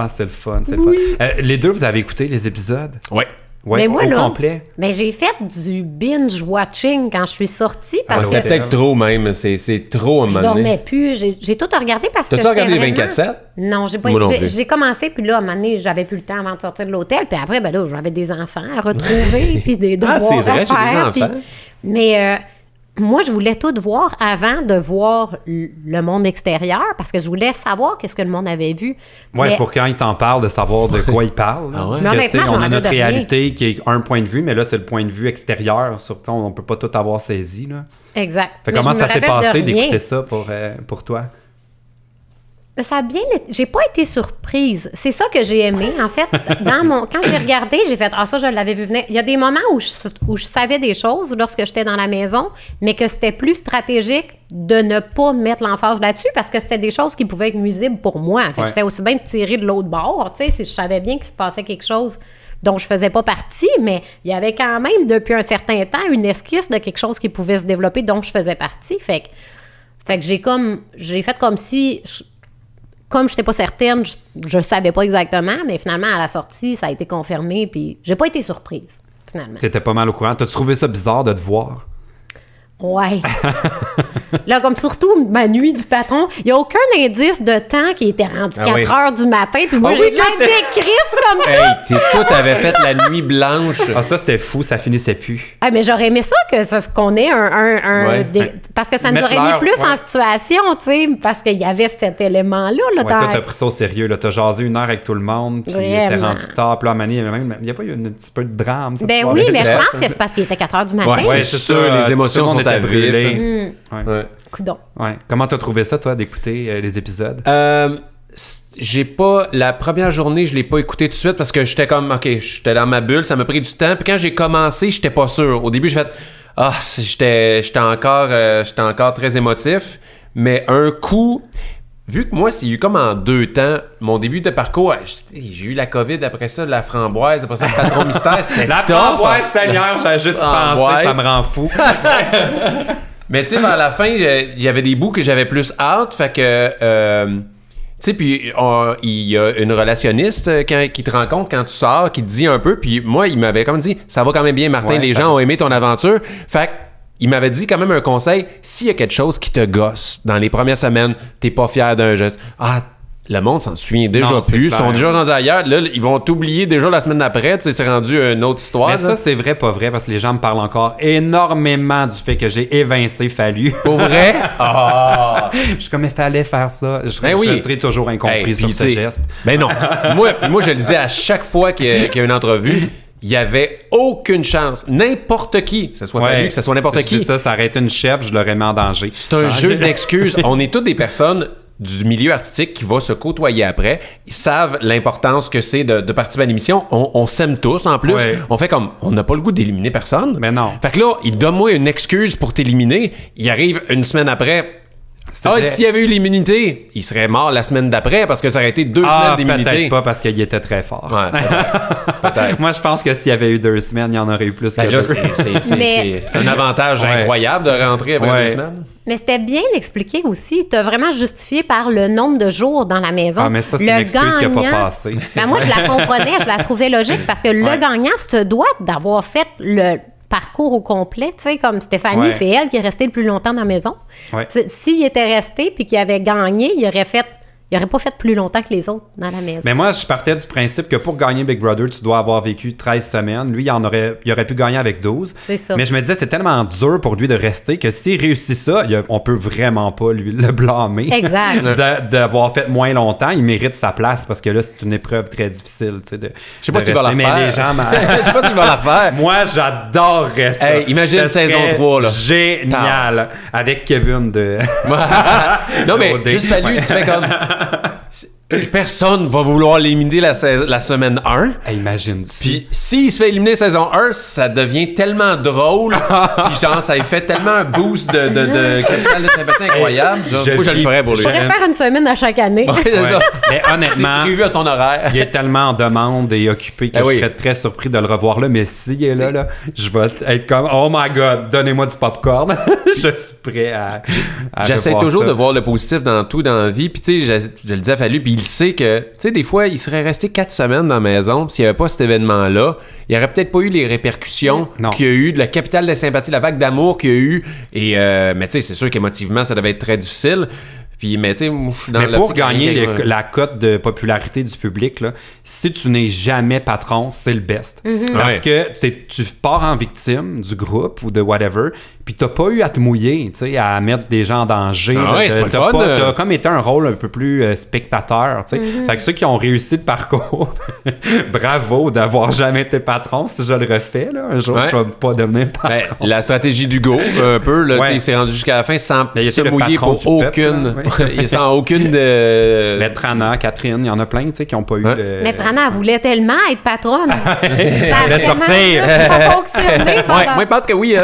c'est le fun, c'est le fun. Les deux, vous avez écouté les épisodes? Ouais. Ouais, mais moi, au là, complet. Mais j'ai fait du binge-watching quand je suis sortie. Parce que c'est peut-être trop, même. C'est trop, à un moment donné. Je dormais plus. J'ai tout regardé parce que t'as-tu regardé les vraiment... 24/7? Non, j'ai pas. J'ai commencé, puis là, à un moment donné, j'avais plus le temps avant de sortir de l'hôtel. Puis après, ben là, j'avais des enfants à retrouver, puis des devoirs c'est vrai, à faire. j'ai des enfants. Puis... Mais... moi, je voulais tout voir avant de voir le monde extérieur parce que je voulais savoir qu'est-ce que le monde avait vu. Ouais, pour quand ils t'en parlent, de savoir de quoi ils parlent. Ouais. Parce mais que, on a notre réalité qui est un point de vue, mais là, c'est le point de vue extérieur. Surtout, on peut pas tout avoir saisi. Là. Exact. Fait comment ça s'est passé d'écouter ça pour toi? Ça a bien été. J'ai pas été surprise. C'est ça que j'ai aimé. En fait, quand je l'ai regardé, j'ai fait ça, je l'avais vu venir. Il y a des moments où je savais des choses lorsque j'étais dans la maison, mais que c'était plus stratégique de ne pas mettre l'emphase là-dessus parce que c'était des choses qui pouvaient être nuisibles pour moi. Fait que j'étais aussi bien de tirer de l'autre bord, tu sais, si je savais bien qu'il se passait quelque chose dont je faisais pas partie, mais il y avait quand même, depuis un certain temps, une esquisse de quelque chose qui pouvait se développer dont je faisais partie. Fait que j'ai fait comme si... Comme je n'étais pas certaine, je savais pas exactement, mais finalement, à la sortie, ça a été confirmé, puis j'ai pas été surprise, finalement. T'étais pas mal au courant. T'as trouvé ça bizarre de te voir? Ouais. Là, comme surtout ma nuit du patron, il n'y a aucun indice de temps qui était rendu 4 heures du matin, puis moi, j'ai de l'air décrisse comme tout. Toi, t'avais fait la nuit blanche. Ah, ça, c'était fou, ça finissait plus. Ah, mais j'aurais aimé ça qu'on ait parce que ça nous aurait mis plus en situation, tu sais, parce qu'il y avait cet élément-là. Là, toi, t'as pris ça au sérieux, là. T'as jasé 1 heure avec tout le monde, puis il était rendu tard, puis là, à Mani, il n'y a pas eu un petit peu de drame. Ben oui, mais je pense que c'est parce qu'il était 4 heures du matin. Ouais, c'est sûr, les émotions sont à brûler. Coudon. Ouais. Comment t'as trouvé ça, toi, d'écouter les épisodes? J'ai pas... La première journée, je l'ai pas écouté tout de suite parce que j'étais comme... OK, j'étais dans ma bulle, ça m'a pris du temps. Puis quand j'ai commencé, j'étais pas sûr. Au début, j'ai fait... j'étais encore très émotif. Mais un coup... Vu que moi, c'est eu comme en 2 temps, mon début de parcours, j'ai eu la COVID, après ça, la framboise, après ça, le patron mystère, c'était la framboise, Seigneur, j'ai juste pensé, ça me rend fou. Mais tu sais, vers la fin, il y avait des bouts que j'avais plus hâte, fait que... tu sais, puis il y a une relationniste qui te rencontre quand tu sors, qui te dit un peu, puis moi, il m'avait comme dit, ça va quand même bien, Martin, les gens ont aimé ton aventure. Fait que il m'avait dit quand même un conseil, s'il y a quelque chose qui te gosse dans les premières semaines, t'es pas fier d'un geste, le monde s'en souvient déjà plus, ils sont déjà rendus ailleurs, là, ils vont t'oublier déjà la semaine d'après, tu sais, c'est rendu une autre histoire. Mais ça, c'est vrai, pas vrai, parce que les gens me parlent encore énormément du fait que j'ai évincé Fallu. Pour vrai? Je suis comme, il fallait faire ça. Je serai toujours incompris sur ce geste. Ben non. moi, je le disais à chaque fois qu'il y a une entrevue, il n'y avait aucune chance. N'importe qui, que ce soit Fallu, que ce soit n'importe qui. Ça aurait été une chef, je l'aurais mis en danger. C'est un jeu d'excuses. On est toutes des personnes du milieu artistique qui va se côtoyer après. Ils savent l'importance que c'est de participer à l'émission. On s'aime tous, en plus. On fait comme, on n'a pas le goût d'éliminer personne. Mais non. Fait que là, il donne-moi une excuse pour t'éliminer. Il arrive une semaine après... s'il y avait eu l'immunité, il serait mort la semaine d'après parce que ça aurait été 2 semaines d'immunité. Peut-être pas parce qu'il était très fort. Ouais, peut-être. Moi, je pense que s'il y avait eu 2 semaines, il y en aurait eu plus que 2. C'est un avantage incroyable de rentrer après 2 semaines. Mais c'était bien expliqué aussi. Tu as vraiment justifié par le nombre de jours dans la maison. Ah, mais ça, c'est une excuse qui n'a pas passé. Ben moi, je la comprenais, je la trouvais logique parce que le gagnant se doit d'avoir fait le parcours au complet, tu sais, comme Stéphanie, c'est elle qui est restée le plus longtemps dans la maison. S'il était resté puis qu'il avait gagné, il aurait pas fait plus longtemps que les autres dans la maison. Mais moi, je partais du principe que pour gagner Big Brother, tu dois avoir vécu 13 semaines. Lui, il aurait pu gagner avec 12. C'est ça. Mais je me disais, c'est tellement dur pour lui de rester que s'il réussit ça, on peut vraiment pas lui le blâmer. Exact. D'avoir fait moins longtemps, il mérite sa place parce que là, c'est une épreuve très difficile. Tu sais, je sais pas s'il va la refaire. Les gens, je sais pas s'il va la refaire. Moi, j'adorerais ça. Hey, imagine saison 3, là. Génial. Avec Kevin de... Non, mais juste Fallu, tu fais comme... Personne va vouloir l'éliminer la semaine 1. Imagine-tu. Puis s'il se fait éliminer saison 1, ça devient tellement drôle. Puis genre, ça lui fait tellement un boost de capital de sympathie incroyable. Moi, je le ferais pour lui. Je pourrais faire une semaine à chaque année. C'est ça. Mais honnêtement, c'est prévu à son horaire. Il est tellement en demande et occupé que je serais très surpris de le revoir là. Mais s'il est là, je vais être comme, oh my God, donnez-moi du popcorn. Je suis prêt à j'essaie toujours de voir le positif dans tout dans la vie. Puis tu sais, je le dis à Fallu, puis il sait que, tu sais, des fois, il serait resté 4 semaines dans la maison, s'il n'y avait pas cet événement-là, il n'y aurait peut-être pas eu les répercussions qu'il y a eu, de la capitale de sympathie, la vague d'amour qu'il y a eu. Et, mais tu sais, c'est sûr qu'émotivement, ça devait être très difficile. Puis, mais tu sais, moi, je suis dans pour gagner la cote de popularité du public, là, si tu n'es jamais patron, c'est le best. Parce que tu pars en victime du groupe ou de whatever, puis t'as pas eu à te mouiller, tu sais, à mettre des gens en danger. Ah ouais, c'est pas le fun. T'as comme été un rôle un peu plus spectateur, tu sais. Fait que ceux qui ont réussi le parcours, bravo d'avoir jamais été patron. Si je le refais, là, un jour, je vais pas devenir patron. La stratégie d'Hugo, un peu, là, il s'est rendu jusqu'à la fin sans se mouiller pour aucune. Sans aucune de. Maître Anna, Catherine, il y en a plein, tu sais, qui n'ont pas eu. Maître Anna voulait tellement être patronne. Ça a sortir. pas fonctionné. Moi, je pense que oui.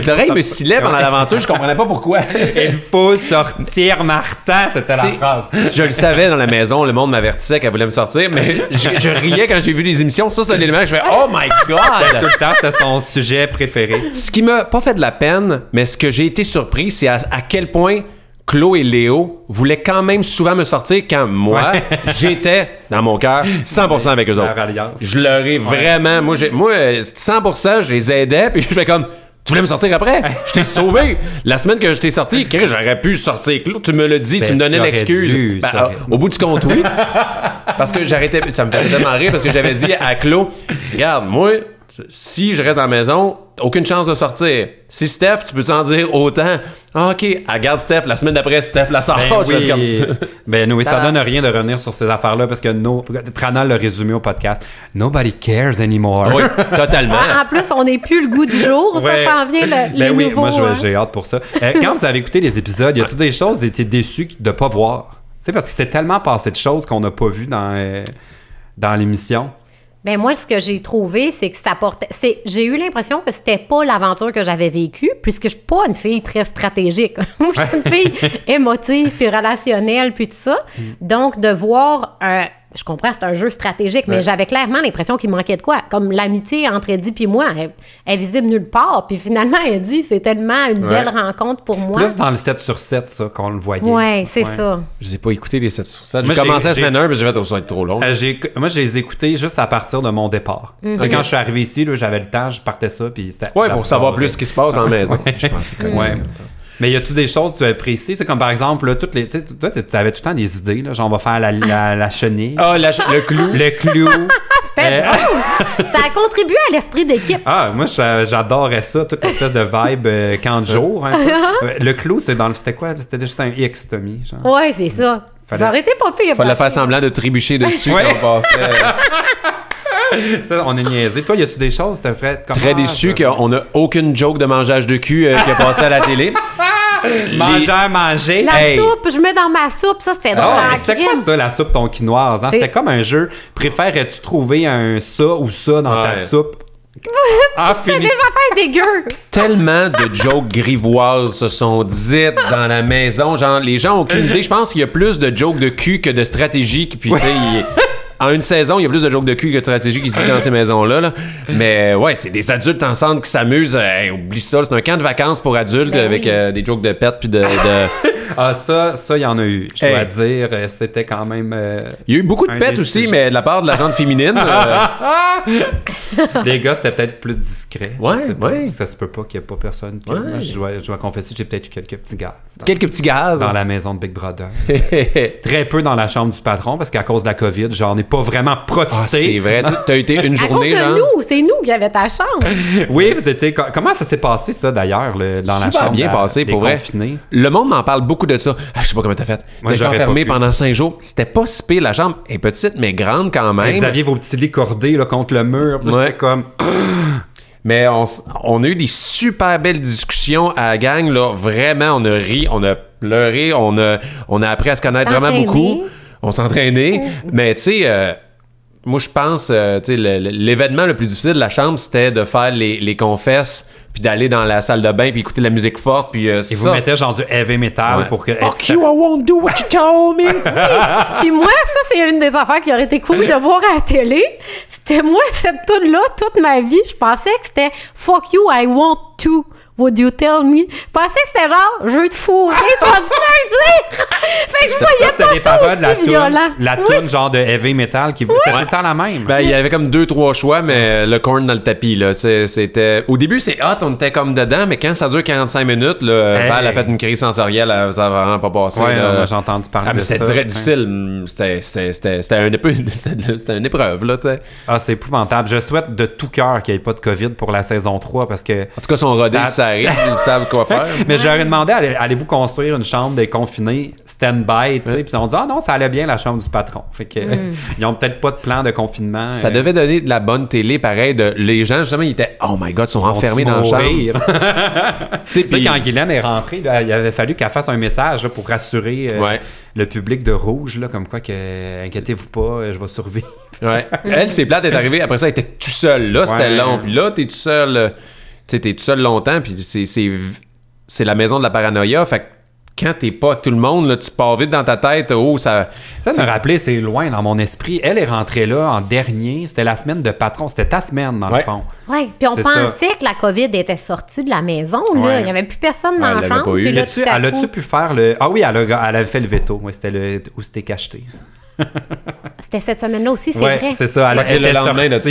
L'oreille me scillait pendant l'aventure, je comprenais pas pourquoi. Il faut sortir, Martha, c'était la phrase. Je le savais dans la maison, le monde m'avertissait qu'elle voulait me sortir, mais je riais quand j'ai vu les émissions. Ça, c'est un élément que je fais oh my god! Tout le temps, c'était son sujet préféré. Ce qui m'a pas fait de la peine, mais ce que j'ai été surpris, c'est à quel point Claude et Léo voulaient quand même souvent me sortir quand moi, j'étais, dans mon cœur, 100% avec eux autres. Je leur ai vraiment... Moi, 100%, je les aidais, puis je fais comme... Tu voulais me sortir après? Je t'ai sauvé. La semaine que je t'ai sorti, j'aurais pu sortir. Claude, tu me l'as dit, tu me donnais l'excuse. Au bout du compte, oui. Parce que j'arrêtais... Ça me faisait tellement rire parce que j'avais dit à Claude, regarde, moi, si je reste dans la maison... Aucune chance de sortir. Si Steph, tu peux t'en dire autant. Ah, OK, regarde Steph, la semaine d'après, Steph la sort. Oui. Ça donne rien de revenir sur ces affaires-là parce que Trana l'a résumé au podcast. Nobody cares anymore. Oui, totalement. En plus, on n'est plus le goût du jour. Ça s'en vient les nouveaux. Moi, j'ai hâte pour ça. Quand vous avez écouté les épisodes, il y a toutes des choses, vous étiez déçus de ne pas voir. Tu sais, parce que c'est tellement passé de choses qu'on n'a pas vues dans l'émission. Ben moi, ce que j'ai trouvé, c'est que ça portait... J'ai eu l'impression que c'était pas l'aventure que j'avais vécue, puisque je suis pas une fille très stratégique. Moi, je suis une fille émotive, puis relationnelle, puis tout ça. Donc, de voir... je comprends, c'est un jeu stratégique, mais j'avais clairement l'impression qu'il manquait de quoi. Comme l'amitié entre Eddie et moi, elle est visible nulle part. Puis finalement, Eddie, c'est tellement une belle rencontre pour moi. Plus dans le 7 sur 7, ça, qu'on le voyait. Oui, c'est ça. Je n'ai pas écouté les 7 sur 7. J'ai commencé à semaine 1, mais j'ai fait ça va être trop long. Moi, je les ai écoutés juste à partir de mon départ. Quand je suis arrivé ici, là, j'avais le temps, je partais ça, puis c'était... Ouais, pour savoir plus ce qui se passe dans la maison. Je pensais que... Mais y a-tu des choses précises? C'est comme par exemple, là, toi, tu avais tout le temps des idées, là, genre on va faire la chenille. Ah, le clou. Le clou. C'était drôle. Ça a contribué à l'esprit d'équipe. Ah, moi, j'adorais ça, toute espèce de vibe camp de jour. Le clou, c'était quoi? C'était juste un X, Tommy. Ouais, c'est ça. Ça aurait été pas pire. Fallait faire semblant de trébucher dessus quand on passait. Ça, on est niaisé. Toi, y a-tu des choses, Fred? Très déçu qu'on n'a aucune joke de mangeage de cul qui a passé à la télé. Manger. La soupe, je mets dans ma soupe, ça c'était drôle. C'était quoi ça, la soupe tonkinoise? Hein? C'était comme un jeu. Préférais-tu trouver un ça ou ça dans ta soupe? C'est des affaires dégueu. Tellement de jokes grivoises se sont dites dans la maison. Genre, les gens ont aucune idée. Je pense qu'il y a plus de jokes de cul que de stratégie. Puis, tu sais, en une saison, il y a plus de jokes de cul que de stratégie qui se dit dans ces maisons-là. Là. Mais ouais, c'est des adultes ensemble qui s'amusent. Oublie ça, c'est un camp de vacances pour adultes avec des jokes de pète puis de... Ah, ça, il y en a eu. Je dois dire, c'était quand même... il y a eu beaucoup de pètes aussi, mais de la part de la gente féminine. Des gars, c'était peut-être plus discret. Ouais. Ça se peut pas qu'il n'y ait pas personne. Moi, je dois confesser que j'ai peut-être eu quelques petits gaz. Quelques petits gaz? Dans la maison de Big Brother. Très peu dans la chambre du patron, parce qu'à cause de la COVID, j'en ai pas vraiment profité. Ah, c'est vrai. T'as été une journée, à cause de nous, c'est nous qui avait ta chambre. Oui, vous étiez... Comment ça s'est passé, ça, d'ailleurs, dans la chambre? Bien passé, pour vrai. Le monde m'en parle beaucoup de ça. Je sais pas comment t'as fait. Moi, j'ai enfermé pendant 5 jours. C'était pas si pire. La chambre est petite, mais grande quand même. Vous aviez vos petits lits cordés là, contre le mur. C'était comme... Mais on a eu des super belles discussions à la gang. Là. Vraiment, on a ri, on a pleuré, on a appris à se connaître vraiment beaucoup. On s'entraînait. Mais tu sais... moi, je pense, l'événement le plus difficile de la chambre, c'était de faire les confesses, puis d'aller dans la salle de bain, puis écouter de la musique forte, puis et vous mettez genre du heavy metal pour que... Fuck you, I won't do what you told me! Puis moi, ça, c'est une des affaires qui aurait été cool de voir à la télé. C'était moi, cette tune-là, toute ma vie, je pensais que c'était Fuck you, I want to. Would you tell me? Je pensais que c'était genre, je veux te fourrer, tu vas-tu me le dire? Fait que je voyais pas ça aussi violent. La toune genre de heavy metal, c'était tout le temps la même. Ben, il y avait comme 2-3 choix, mais le corn dans le tapis, là, c'était... Au début, c'est hot, on était comme dedans, mais quand ça dure 45 minutes, là, Val a fait une crise sensorielle, ça va vraiment pas passer. Ouais, moi, j'ai entendu parler de ça. C'était très difficile. C'était une épreuve, là, tu sais. Ah, c'est épouvantable. Je souhaite de tout cœur qu'il n'y ait pas de COVID pour la saison 3, parce que... En tout cas, son rodé, ça arrive, ils savent quoi faire. Mais je leur ai demandé, allez-vous construire une chambre des confinés stand-by, tu sais? Puis ils ont dit, ah non, ça allait bien la chambre du patron. Fait que ils ont peut-être pas de plan de confinement. Ça devait donner de la bonne télé, pareil. Les gens, justement, ils étaient, oh my god, ils sont enfermés dans la chambre. Tu sais, quand Guylaine est rentrée, là, il avait fallu qu'elle fasse un message là, pour rassurer le public de Rouge, là, comme quoi que inquiétez-vous pas, je vais survivre. Ouais. Elle, c'est plate d'être arrivée. Après ça, elle était tout seule. Là, c'était long. Puis là, t'es tout seul. Tu sais, t'es tout seul longtemps. Puis c'est la maison de la paranoïa. Fait que quand t'es pas avec tout le monde, là, tu pars vite dans ta tête. Oh, ça me rappelait, c'est loin dans mon esprit. Elle est rentrée là en dernier. C'était la semaine de patron. C'était ta semaine, dans le fond. Oui, puis on pensait que la COVID était sortie de la maison. Là. Il n'y avait plus personne dans la chambre. Puis là, elle a-tu pu faire le... Ah oui, elle avait fait le veto. Ouais, c'était où c'était cacheté. C'était cette semaine-là aussi, c'est vrai. C'est ça. Elle le lendemain de ça.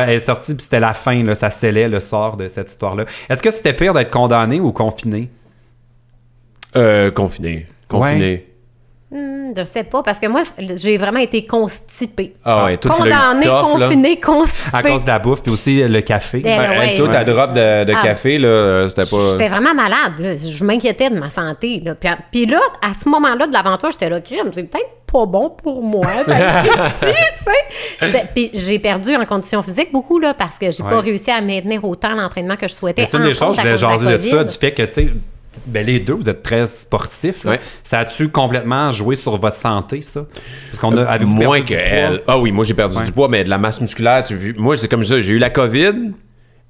Elle est sortie, puis c'était la fin. Là, ça scellait le sort de cette histoire-là. Est-ce que c'était pire d'être condamné ou confiné? Confiné. Je sais pas, parce que moi, j'ai vraiment été constipée. Ah ouais, condamné, confiné, constipée. À cause de la bouffe, puis aussi le café. Toi, ta drop de café, là, c'était pas... J'étais vraiment malade. Là. Je m'inquiétais de ma santé. Là. Puis là, à ce moment-là de l'aventure, j'étais là, crime, c'est peut-être pas bon pour moi. Puis j'ai perdu en condition physique beaucoup, là, parce que j'ai pas réussi à maintenir autant l'entraînement que je souhaitais. C'est une des choses, je voulais jaser de ça, du fait que, tu sais, ben les deux, vous êtes très sportifs. Là. Ça a-tu complètement joué sur votre santé, ça? Parce qu'on a moins qu'elle. Ah oui, moi j'ai perdu du poids, mais de la masse musculaire. Moi, c'est comme ça. J'ai eu la COVID.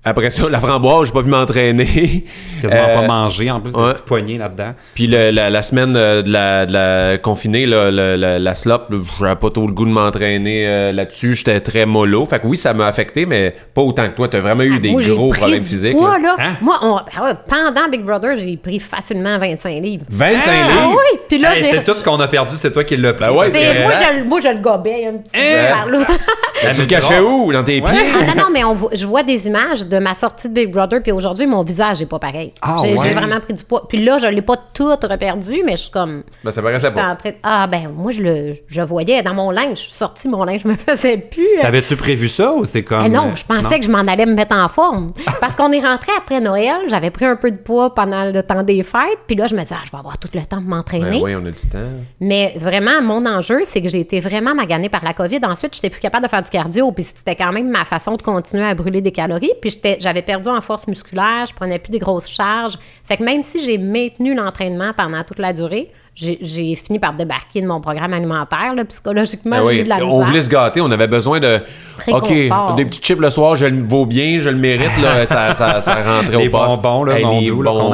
Après ça, la framboise, j'ai pas pu m'entraîner. Quasiment pas manger, en plus de poignée là-dedans. Puis la semaine de la confinée, la slop, j'avais pas trop le goût de m'entraîner là-dessus. J'étais très mollo. Fait que oui, ça m'a affecté, mais pas autant que toi. T'as vraiment eu des gros problèmes physiques. Poids, là. Hein? Moi, pendant Big Brother, j'ai pris facilement 25 livres. 25 livres? Oui! Puis là, c'est tout ce qu'on a perdu, c'est toi qui l'as pris. Moi, je le gobais un petit peu par l'autre. Tu le cachais où? Dans tes pieds? Non, mais je vois des images de ma sortie de Big Brother, puis aujourd'hui, mon visage n'est pas pareil. J'ai vraiment pris du poids. Puis là, je ne l'ai pas tout reperdu, mais je suis comme... Ben, ça paraissait pas. Moi, je voyais dans mon linge. Je suis sortie, mon linge, je me faisais plus. T'avais-tu prévu ça ou c'est comme... non, je pensais que je m'en allais me mettre en forme. Parce qu'on est rentré après Noël, j'avais pris un peu de poids pendant le temps des fêtes, puis là, je me disais, je vais avoir tout le temps de m'entraîner. Ben oui, on a du temps. Mais vraiment, mon enjeu, c'est que j'ai été vraiment maganée par la COVID. Ensuite, j'étais plus capable de faire du cardio, puis c'était quand même ma façon de continuer à brûler des calories. Puis j'avais perdu en force musculaire, je prenais plus des grosses charges. Fait que même si j'ai maintenu l'entraînement pendant toute la durée, j'ai fini par débarquer de mon programme alimentaire. Là, psychologiquement, j'ai eu de la misère. On voulait se gâter, on avait besoin de... Réconfort. OK, des petits chips le soir, je le vaux bien, je le mérite. Là, ça rentrait au poste. Bonbons, là, les bonbons.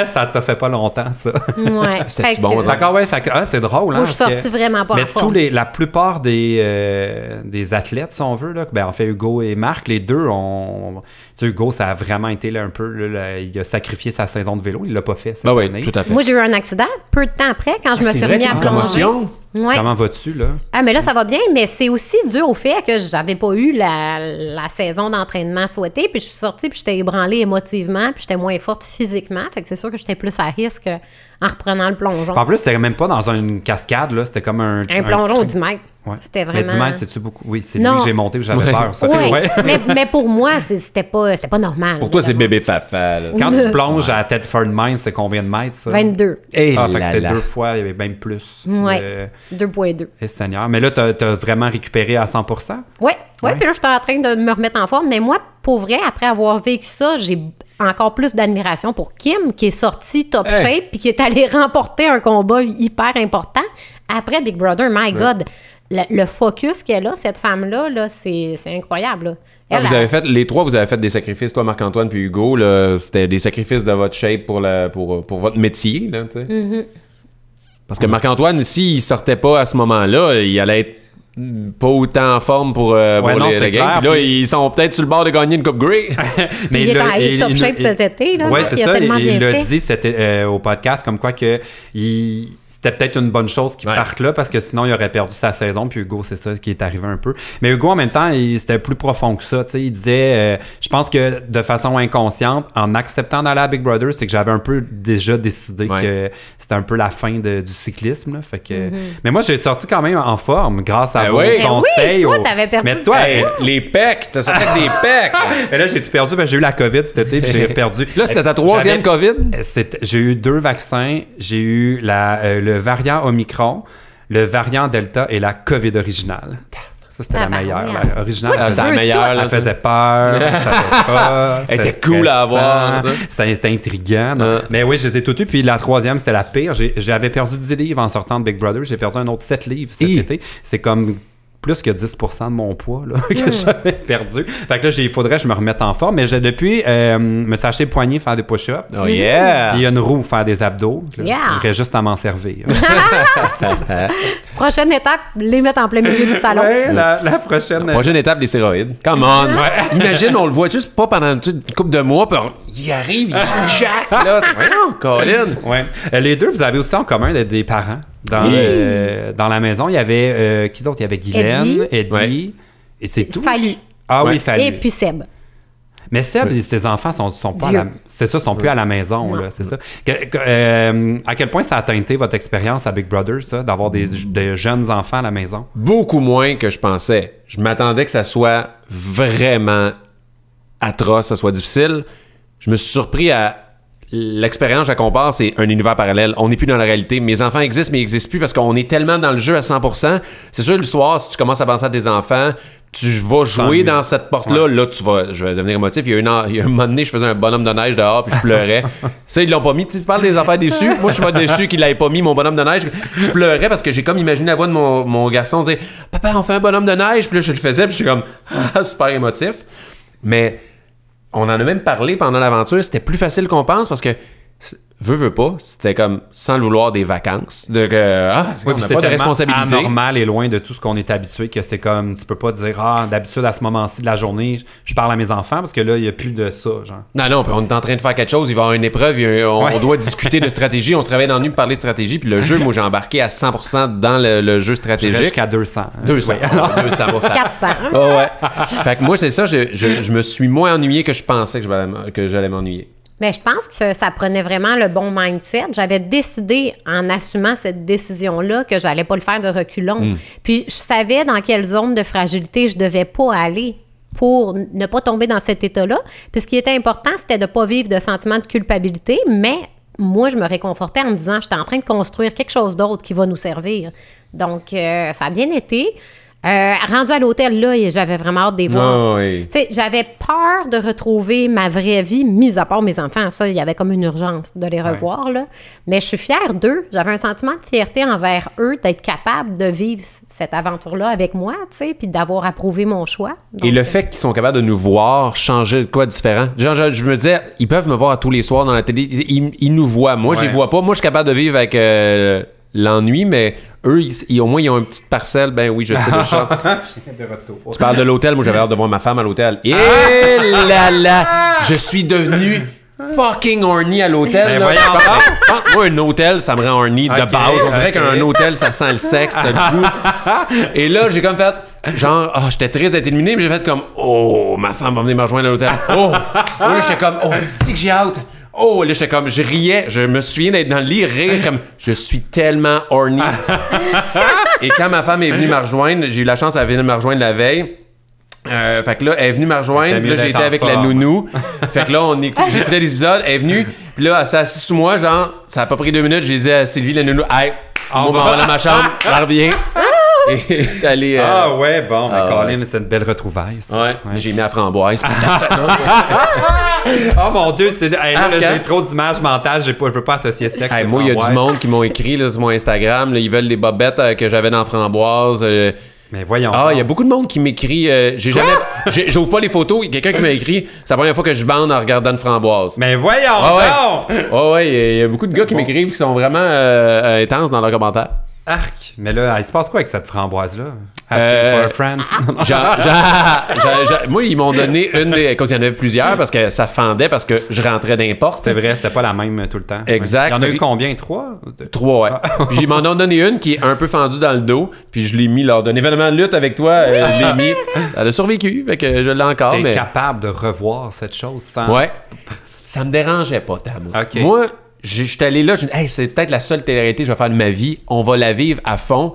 Ça t'a fait pas longtemps, ça. Ouais. C'était-tu bon? D'accord, c'est drôle. Moi, je suis sortie vraiment pas en forme. Mais la plupart des athlètes, si on veut, là, en fait, Hugo et Marc, les deux ont... Tu sais, Hugo, ça a vraiment été là, un peu... Là, il a sacrifié sa saison de vélo. Il l'a pas fait cette année. Tout à fait. Moi, j'ai eu un accident peu de temps après, quand je me suis remis à plonger. Ouais. Comment vas-tu, là? Ah, mais là, ça va bien, mais c'est aussi dû au fait que j'avais pas eu la saison d'entraînement souhaitée, puis je suis sortie, puis j'étais ébranlée émotivement, puis j'étais moins forte physiquement, fait que c'est sûr que j'étais plus à risque en reprenant le plongeon. En plus, c'était même pas dans une cascade, là, c'était comme un plongeon 10 mètres. Ouais. C'était vraiment... Mais 10 mètres, c'est-tu beaucoup? Oui, c'est lui que j'ai monté, j'avais peur. Ça. Ouais. Mais pour moi, c'était pas normal. Pour toi, c'est bébé fafa. Quand tu plonges à Thetford Mines, c'est combien de mètres, ça? 22. Fait que c'est 2 fois, il y avait même plus. Oui, 2,2. Et Seigneur. Mais là, t'as vraiment récupéré à 100%? Oui, puis là, je suis en train de me remettre en forme. Mais moi, pour vrai, après avoir vécu ça, j'ai encore plus d'admiration pour Kim, qui est sortie top shape, puis qui est allée remporter un combat hyper important. Après Big Brother, my God, le focus qu'elle a, cette femme-là, là, c'est incroyable. Là. Les trois, vous avez fait des sacrifices, toi, Marc-Antoine puis Hugo. Là, c'était des sacrifices de votre shape pour votre métier. Là, Parce que Marc-Antoine, s'il sortait pas à ce moment-là, il allait être pas autant en forme pour les games. Là, ils sont peut-être sur le bord de gagner une Coupe Grey. Mais il est top shape cet été. Oui, c'est ça. Il l'a dit au podcast comme quoi que c'était peut-être une bonne chose qu'il parte là parce que sinon il aurait perdu sa saison. Puis Hugo, c'est ça qui est arrivé un peu. Mais Hugo, en même temps, c'était plus profond que ça. Il disait, je pense que de façon inconsciente, en acceptant d'aller à Big Brother, c'est que j'avais un peu déjà décidé que c'était un peu la fin du cyclisme. Là, fait que... Mais moi, j'ai sorti quand même en forme grâce ça Ben vaut oui. conseil. Toi, t'avais perdu Mais toi, Hey, les pecs, t'as sorti avec des pecs. mais là, j'ai tout perdu. J'ai eu la COVID cet été, puis j'ai perdu. Là, c'était ta troisième COVID? J'ai eu 2 vaccins. J'ai eu le variant Omicron, le variant Delta et la COVID originale. Ça, c'était la meilleure. ouais. La originale, Toi, tu c'était la veux meilleure. tout. là, elle faisait peur, ça fait pas. Elle était c'était cool à avoir, stressant, c'était intriguant. non. Mais oui, je les ai toutes eues. Puis la troisième, c'était la pire. J'avais perdu 10 livres en sortant de Big Brother. J'ai perdu un autre 7 livres cet été. C'est comme plus que 10% de mon poids là, que j'avais perdu. Fait que là, il faudrait que je me remette en forme. Mais depuis, me suis acheté le poignet faire des push-ups. Oh yeah! Il y a une roue faire des abdos. Là. Yeah. Il reste juste à m'en servir. Prochaine étape, les mettre en plein milieu du salon. Ouais, la prochaine... Prochaine étape, les stéroïdes. Come on! Imagine, on le voit juste pas pendant une couple de mois, puis il arrive, il jack, là. Voyons, Colin! Ouais. Les deux, vous avez aussi en commun d'être des parents. Dans la maison, il y avait... qui d'autre? Il y avait Guylaine, Eddie, Ouais. et c'est tout. Fallu. Ah Ouais. oui, Fallu. Et puis Seb. Mais Seb, ses enfants sont pas à Vieux. la... C'est ça, sont plus à la maison, là, c'est ça. À quel point ça a teinté votre expérience à Big Brother, ça, d'avoir des jeunes enfants à la maison? Beaucoup moins que je pensais. Je m'attendais que ça soit vraiment atroce, ça soit difficile. Je me suis surpris à... L'expérience, je la compare, c'est un univers parallèle. On n'est plus dans la réalité. Mes enfants existent, mais ils n'existent plus parce qu'on est tellement dans le jeu à 100%. C'est sûr, le soir, si tu commences à penser à tes enfants, tu vas jouer dans cette porte-là. Ouais. Là, je vais devenir émotif. Il y a un moment donné, je faisais un bonhomme de neige dehors, puis je pleurais. Ça, ils l'ont pas mis. Tu parles des affaires déçues. Moi, je suis pas déçu qu'ils l'aient pas mis, mon bonhomme de neige. Je pleurais parce que j'ai comme imaginé la voix de mon garçon dire « Papa, on fait un bonhomme de neige. » Puis là, je le faisais, puis je suis comme « super émotif. » Mais... on en a même parlé pendant l'aventure, c'était plus facile qu'on pense parce que veux pas, c'était comme sans le vouloir des vacances, on n'a pas de responsabilité. Anormal et loin de tout ce qu'on est habitué, que c'est comme tu peux pas dire d'habitude à ce moment-ci de la journée, je parle à mes enfants parce que là il y a plus de ça, genre. Non, puis on est en train de faire quelque chose, il va y avoir une épreuve, on doit discuter de stratégie, on se réveille dans la nuit pour parler de stratégie, puis le jeu, moi j'ai embarqué à 100% dans le jeu stratégique. Jusqu'à 200. 200. Ouais. 200%. 400. Oh, ouais. Fait que moi c'est ça, je me suis moins ennuyé que je pensais que j'allais m'ennuyer. Mais je pense que ça prenait vraiment le bon mindset. J'avais décidé, en assumant cette décision-là, que j'allais pas le faire de reculons. Puis je savais dans quelle zone de fragilité je devais pas aller pour ne pas tomber dans cet état-là. Puis ce qui était important, c'était de pas vivre de sentiment de culpabilité, mais moi, je me réconfortais en me disant, j'étais en train de construire quelque chose d'autre qui va nous servir. Donc, ça a bien été. Rendu à l'hôtel, là, j'avais vraiment hâte de les voir. Oh, oui. Tu sais, j'avais peur de retrouver ma vraie vie, mis à part mes enfants. Ça, il y avait comme une urgence de les revoir, là. Mais je suis fière d'eux. J'avais un sentiment de fierté envers eux, d'être capable de vivre cette aventure-là avec moi, tu sais, puis d'avoir approuvé mon choix. Donc, et le fait qu'ils sont capables de nous voir changer de quoi différent. Genre, je me disais, ils peuvent me voir tous les soirs dans la télé. Ils nous voient. Moi, je les vois pas. Moi, je suis capable de vivre avec l'ennui, mais eux, au moins, ils ont une petite parcelle. Ben oui, je sais le chat. De retour. Tu parles de l'hôtel. Moi, j'avais hâte de voir ma femme à l'hôtel. Et là là! Je suis devenu fucking horny à l'hôtel. Ben là. voyons. Moi, un hôtel, ça me rend horny de Ok, base. On dirait ok. qu'un hôtel, ça sent le sexe, t'as le goût. Et là, j'ai comme fait... Genre, j'étais triste d'être éliminé, mais j'ai fait comme... Oh, ma femme va venir me rejoindre à l'hôtel. Oh! Là, j'étais comme... Oh, c'est que j'ai hâte. Oh, là, j'étais comme... Je riais. Je me souviens d'être dans le lit, rire comme... Je suis tellement horny. Et quand ma femme est venue me rejoindre, j'ai eu la chance, elle venir me rejoindre la veille. Fait que là, elle est venue me rejoindre, T'as puis là, mieux j'ai d'être été en avec la forme. nounou. Fait que là, j'écoutais des épisodes, elle est venue, puis là, elle s'est assise sous moi, genre, ça a pas pris 2 minutes, j'ai dit à Sylvie, la nounou, hey, on va dans ma chambre, ça revient. Et t'es allé. Ah ouais, bon, mais Ah, Colin, c'est une belle retrouvaille, ça. Ouais, j'ai mis la framboise. Oh mon Dieu, hey, là, Arc, hein? j'ai trop d'images mentales, je veux pas associer sexe. Hey, et moi, il y a du framboise. monde qui m'ont écrit là, sur mon Instagram, là, ils veulent des bobettes que j'avais dans framboise. Mais voyons. Il y a beaucoup de monde qui m'écrit. J'ouvre pas les photos. Il y a quelqu'un qui m'a écrit. C'est la première fois que je bande en regardant une framboise. Mais voyons Ah ouais. donc! Oh, ouais, il y a beaucoup de gars qui m'écrivent qui sont vraiment intenses dans leurs commentaires. Arc! Mais là, il se passe quoi avec cette framboise-là? Asking for a friend? Moi, ils m'ont donné une des. Quand il y en avait plusieurs, parce que ça fendait, parce que je rentrais d'importe. C'est vrai, c'était pas la même tout le temps. Exact. Il y en a eu Fait que- combien? 3? 3, ouais. Puis ils m'en ont donné une qui est un peu fendue dans le dos, puis je l'ai mis lors d'un événement de lutte avec toi. Je l'ai mis. Elle a survécu, fait que je l'ai encore. T'es Mais... capable de revoir cette chose sans... Ouais. Ça me dérangeait pas, Tam. Ok. Moi, j'étais allé là, je me dis, hey, c'est peut-être la seule télé-réalité que je vais faire de ma vie. On va la vivre à fond.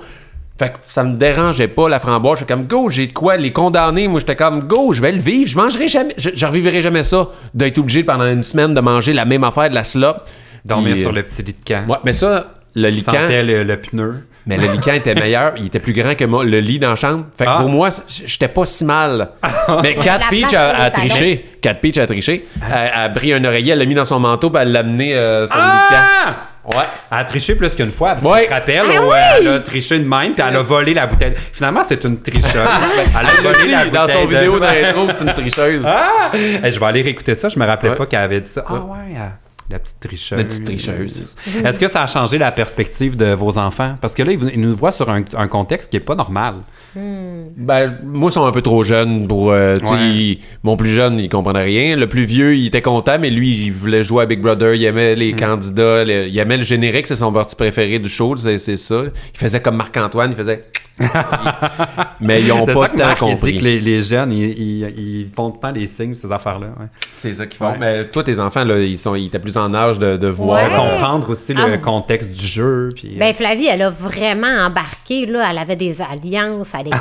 Fait que ça me dérangeait pas, la framboise. J'étais comme, go, j'ai de quoi les condamner. Moi, j'étais comme, go, je vais le vivre. Je mangerai jamais, je revivrai jamais ça, d'être obligé pendant une semaine de manger la même affaire, de la slop. Dormir Puis, sur le petit lit de camp. Ouais, mais ça, le lit de camp. Sentait le pneu. Mais le lit de camp était meilleur. Il était plus grand que le lit dans la chambre. Fait que pour moi, j'étais pas si mal. Mais Cat Peach a triché. Cat Peach a triché. Elle a pris un oreiller, elle l'a mis dans son manteau, puis elle l'a amené sur le lit de camp. Ouais. Elle a triché plus qu'une fois. Parce Ouais. que je te rappelle, elle a triché de même, puis elle a volé la bouteille. Finalement, c'est une tricheuse. Elle a volé la bouteille. Dans son vidéo d'intro, c'est une tricheuse. Hey, je vais aller réécouter ça. Je me rappelais pas qu'elle avait dit ça. Ah ouais, la petite tricheuse. La petite tricheuse. Est-ce que ça a changé la perspective de vos enfants? Parce que là, ils nous voient sur un contexte qui est pas normal. Ben, moi, ils sont un peu trop jeunes pour... tu sais, mon plus jeune, il comprenait rien. Le plus vieux, il était content, mais lui, il voulait jouer à Big Brother. Il aimait les candidats. Il aimait le générique. C'est son parti préféré du show. C'est ça. Il faisait comme Marc-Antoine. Il faisait... mais ils ont pas tant compris. Il dit que les jeunes, ils font tant les signes, ces affaires-là. Ouais. C'est ça qu'ils font. Ouais. Mais toi, tes enfants, là, ils étaient plus en âge de voir. De comprendre aussi le contexte du jeu. Puis, ben, Flavie, elle a vraiment embarqué. Là. Elle avait des alliances à l'école.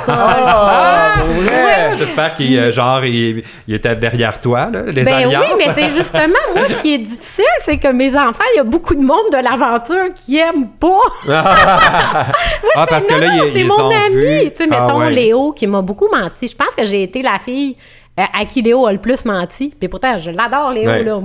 Ouais. J'espère qu'il était derrière toi, là, les alliances. Oui, mais c'est justement, moi, ce qui est difficile, c'est que mes enfants, il y a beaucoup de monde de l'aventure qui aiment pas. Moi, parce que là, c'est mon ami. Tu sais, mettons Léo qui m'a beaucoup menti. Je pense que j'ai été la fille à qui Léo a le plus menti. Puis pourtant, je l'adore, Léo. Ouais. Là,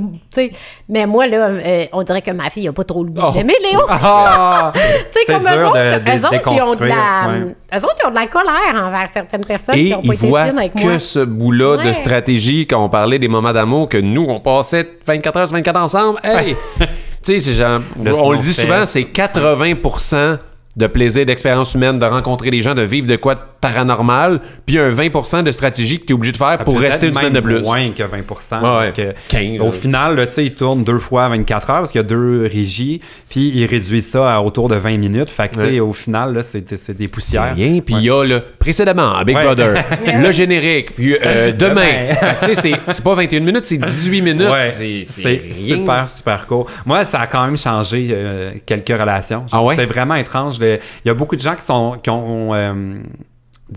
mais moi, là, on dirait que ma fille n'a pas trop le goût d'aimer Léo. Tu sais, comme eux autres, ils ont de la... Eux autres, ils ont de la colère envers certaines personnes qui n'ont pas été fines avec moi. Et ils voient que ce bout-là de stratégie, quand on parlait des moments d'amour, que nous, on passait 24 heures sur 24 ensemble. Hey! Tu sais, c'est genre... On le dit souvent, c'est 80% de plaisir, d'expérience humaine, de rencontrer des gens, de vivre de quoi de paranormal, puis un 20% de stratégie que tu es obligé de faire pour rester une semaine de plus. Moins que 20%. Parce que 15, au final, là, ils tournent 2 fois 24 heures parce qu'il y a 2 régies, puis ils réduisent ça à autour de 20 minutes. Fait que, au final, là, c'est des poussières. C'est rien. Puis il y a précédemment, à Big Brother, le générique, puis demain. Fait que, c'est pas 21 minutes, c'est 18 minutes. Ouais. C'est super, super court. Moi, ça a quand même changé quelques relations. C'est vraiment étrange. Il y a beaucoup de gens qui ont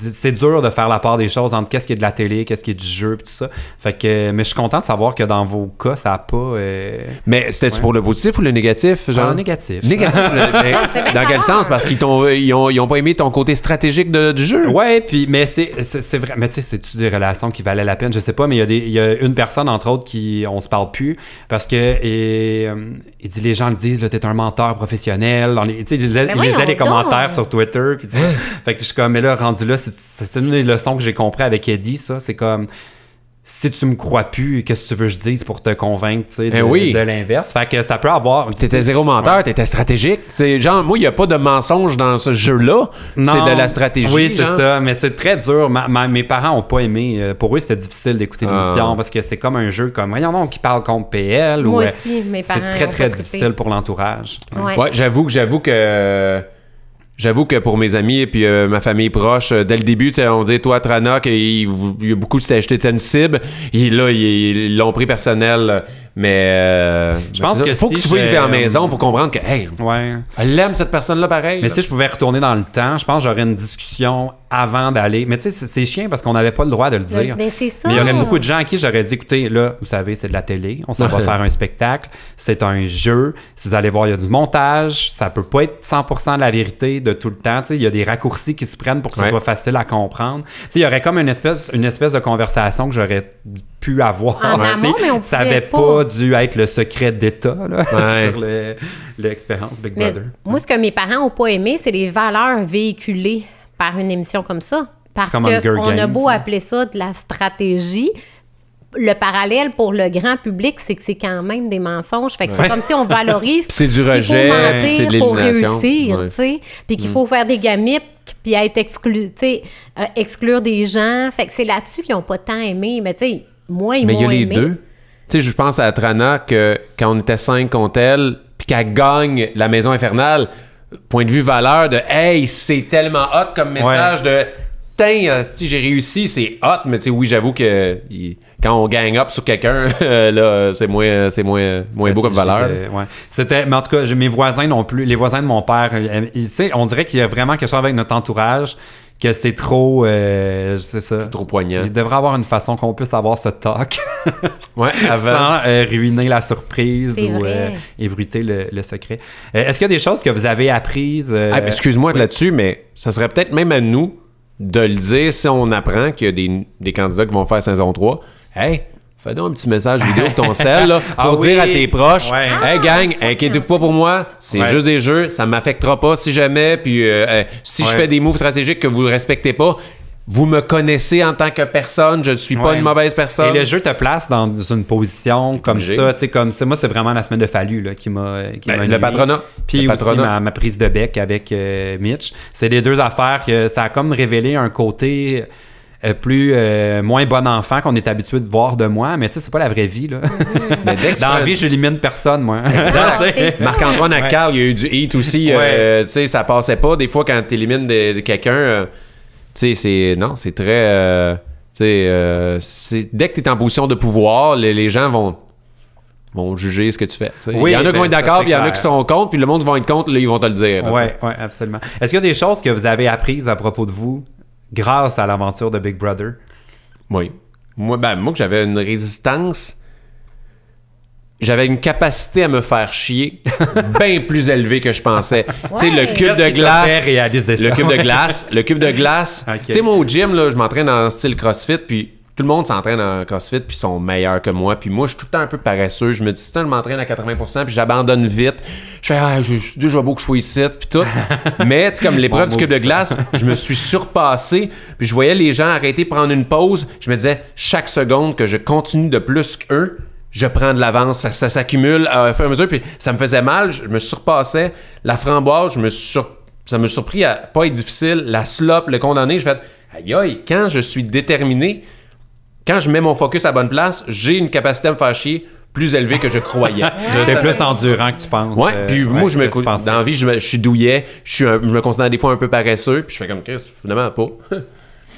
c'est dur de faire la part des choses entre qu'est-ce qui est de la télé, qu'est-ce qui est du jeu, pis tout ça. Fait que, mais je suis content de savoir que dans vos cas, ça n'a pas... Mais c'était-tu pour le positif ou le négatif? Genre? Négatif. Négatif. Dans quel sens? Parce qu'ils ont pas aimé ton côté stratégique du jeu? Ouais, puis, mais c'est vrai. Mais tu sais, c'est-tu des relations qui valaient la peine? Je sais pas, mais il y a une personne, entre autres, on se parle plus parce que il dit, les gens le disent, là, t'es un menteur professionnel. Il lisait les commentaires sur Twitter, puis tout ça. Fait que je suis comme, mais là, rendu là, c'est une des leçons que j'ai compris avec Eddie, ça. C'est comme, si tu me crois plus, qu'est-ce que tu veux que je dise pour te convaincre, tu sais, de l'inverse. Fait que ça peut avoir... T'étais zéro menteur, t'étais stratégique. C'est genre, moi, il n'y a pas de mensonge dans ce jeu-là. C'est de la stratégie. Oui, c'est ça, mais c'est très dur. Mes parents n'ont pas aimé. Pour eux, c'était difficile d'écouter l'émission parce que c'est comme un jeu comme, voyons donc, qui parle contre PL. Moi aussi, mes parents c'est très, très difficile pour l'entourage. Ouais, j'avoue que pour mes amis et puis ma famille proche, dès le début, on dit, toi, Trana, il y a beaucoup, j'étais une cible. Et là, ils l'ont pris personnel. Mais je pense que faut que tu sois en maison pour comprendre que, hey, elle aime cette personne-là pareil. Mais si je pouvais retourner dans le temps, je pense que j'aurais une discussion avant d'aller. Mais tu sais, c'est chiant parce qu'on n'avait pas le droit de le dire. Mais c'est ça. Mais il y aurait beaucoup de gens à qui j'aurais dit, écoutez, là, vous savez, c'est de la télé, on s'en va faire un spectacle, c'est un jeu. Si vous allez voir, il y a du montage, ça peut pas être 100% de la vérité de tout le temps. Tu sais, il y a des raccourcis qui se prennent pour que ce soit facile à comprendre. Tu sais, il y aurait comme une espèce de conversation que j'aurais pu avoir. En amont, mais on ça avait pas dû être le secret d'État là, sur l'expérience Big Brother. Moi, ce que mes parents n'ont pas aimé, c'est les valeurs véhiculées par une émission comme ça. Parce qu'on a beau appeler ça de la stratégie, le parallèle pour le grand public, c'est que c'est quand même des mensonges. Fait que c'est comme si on valorise c'est du rejet, c'est de l'élimination. Pour réussir, tu sais. Puis qu'il faut faire des gamiques, puis être exclure des gens. Fait que c'est là-dessus qu'ils n'ont pas tant aimé. Mais tu sais, moi, ils m'ont aimé. Mais il y a les deux. Tu sais, je pense à Trana que quand on était 5 contre elle, puis qu'elle gagne la maison infernale, point de vue valeur de « Hey, c'est tellement hot comme message de « Tiens, j'ai réussi, c'est hot. » Mais tu sais, oui, j'avoue qu'il quand on gang up sur quelqu'un, là, c'est moins beau comme valeur. Ouais. Mais en tout cas, mes voisins non plus. Les voisins de mon père, tu sais, on dirait qu'il y a vraiment quelque chose avec notre entourage que c'est trop... c'est ça. C'est trop poignant. Il devrait avoir une façon qu'on puisse avoir ce talk avant. sans ruiner la surprise ou ébruiter le secret. Est-ce qu'il y a des choses que vous avez apprises? Excuse-moi là-dessus, mais ça serait peut-être même à nous de le dire si on apprend qu'il y a des candidats qui vont faire saison 3. Hey, fais donc un petit message vidéo de ton sel là, pour dire à tes proches, hey gang, inquiétez-vous pas pour moi, c'est juste des jeux, ça m'affectera pas si jamais, puis si je fais des moves stratégiques que vous ne respectez pas, vous me connaissez en tant que personne, je ne suis pas une mauvaise personne. Et le jeu te place dans une position comme ça, tu sais, comme ça. Moi, c'est vraiment la semaine de Fallu là, qui m'a le patronat. Puis aussi ma prise de bec avec Mitch. C'est les deux affaires que ça a comme révélé un côté... moins bon enfant qu'on est habitué de voir de moi, mais tu sais, c'est pas la vraie vie, là. Mais dès que dans la vie, je limite personne, moi. Marc-Antoine Accarl, il y a eu du hit aussi, tu sais, ça passait pas. Des fois, quand tu élimines de quelqu'un, tu sais, c'est très... dès que tu es en position de pouvoir, les gens vont juger ce que tu fais. Il y en a qui vont être d'accord, puis il y en a qui sont contre, puis le monde va être contre, là, ils vont te le dire. Oui, absolument. Est-ce qu'il y a des choses que vous avez apprises à propos de vous grâce à l'aventure de Big Brother? Oui. Moi que j'avais une résistance, j'avais une capacité à me faire chier bien plus élevée que je pensais. Tu sais, le cube de glace. Le cube de glace. Okay. Tu sais, moi au gym, là, je m'entraîne en style CrossFit, puis tout le monde s'entraîne en CrossFit, puis ils sont meilleurs que moi. Puis moi, je suis tout le temps un peu paresseux. Je me dis, je m'entraîne à 80%, puis j'abandonne vite. Je fais, je vois beau que je sois ici, puis tout. Mais, tu sais, comme l'épreuve du cube de glace, je me suis surpassé, puis je voyais les gens arrêter de prendre une pause. Je me disais, chaque seconde que je continue de plus qu'eux, je prends de l'avance. Ça s'accumule à fur et à mesure, puis ça me faisait mal. Je me surpassais. La framboise, ça me surpris à pas être difficile. La slop, le condamné, je fais, aïe, quand je suis déterminé, quand je mets mon focus à la bonne place, j'ai une capacité à me faire chier plus élevée que je croyais. T'es plus endurant que tu penses. Ouais, puis moi, dans la vie, je suis douillet, je me considère des fois un peu paresseux, puis je fais comme Chris, finalement pas.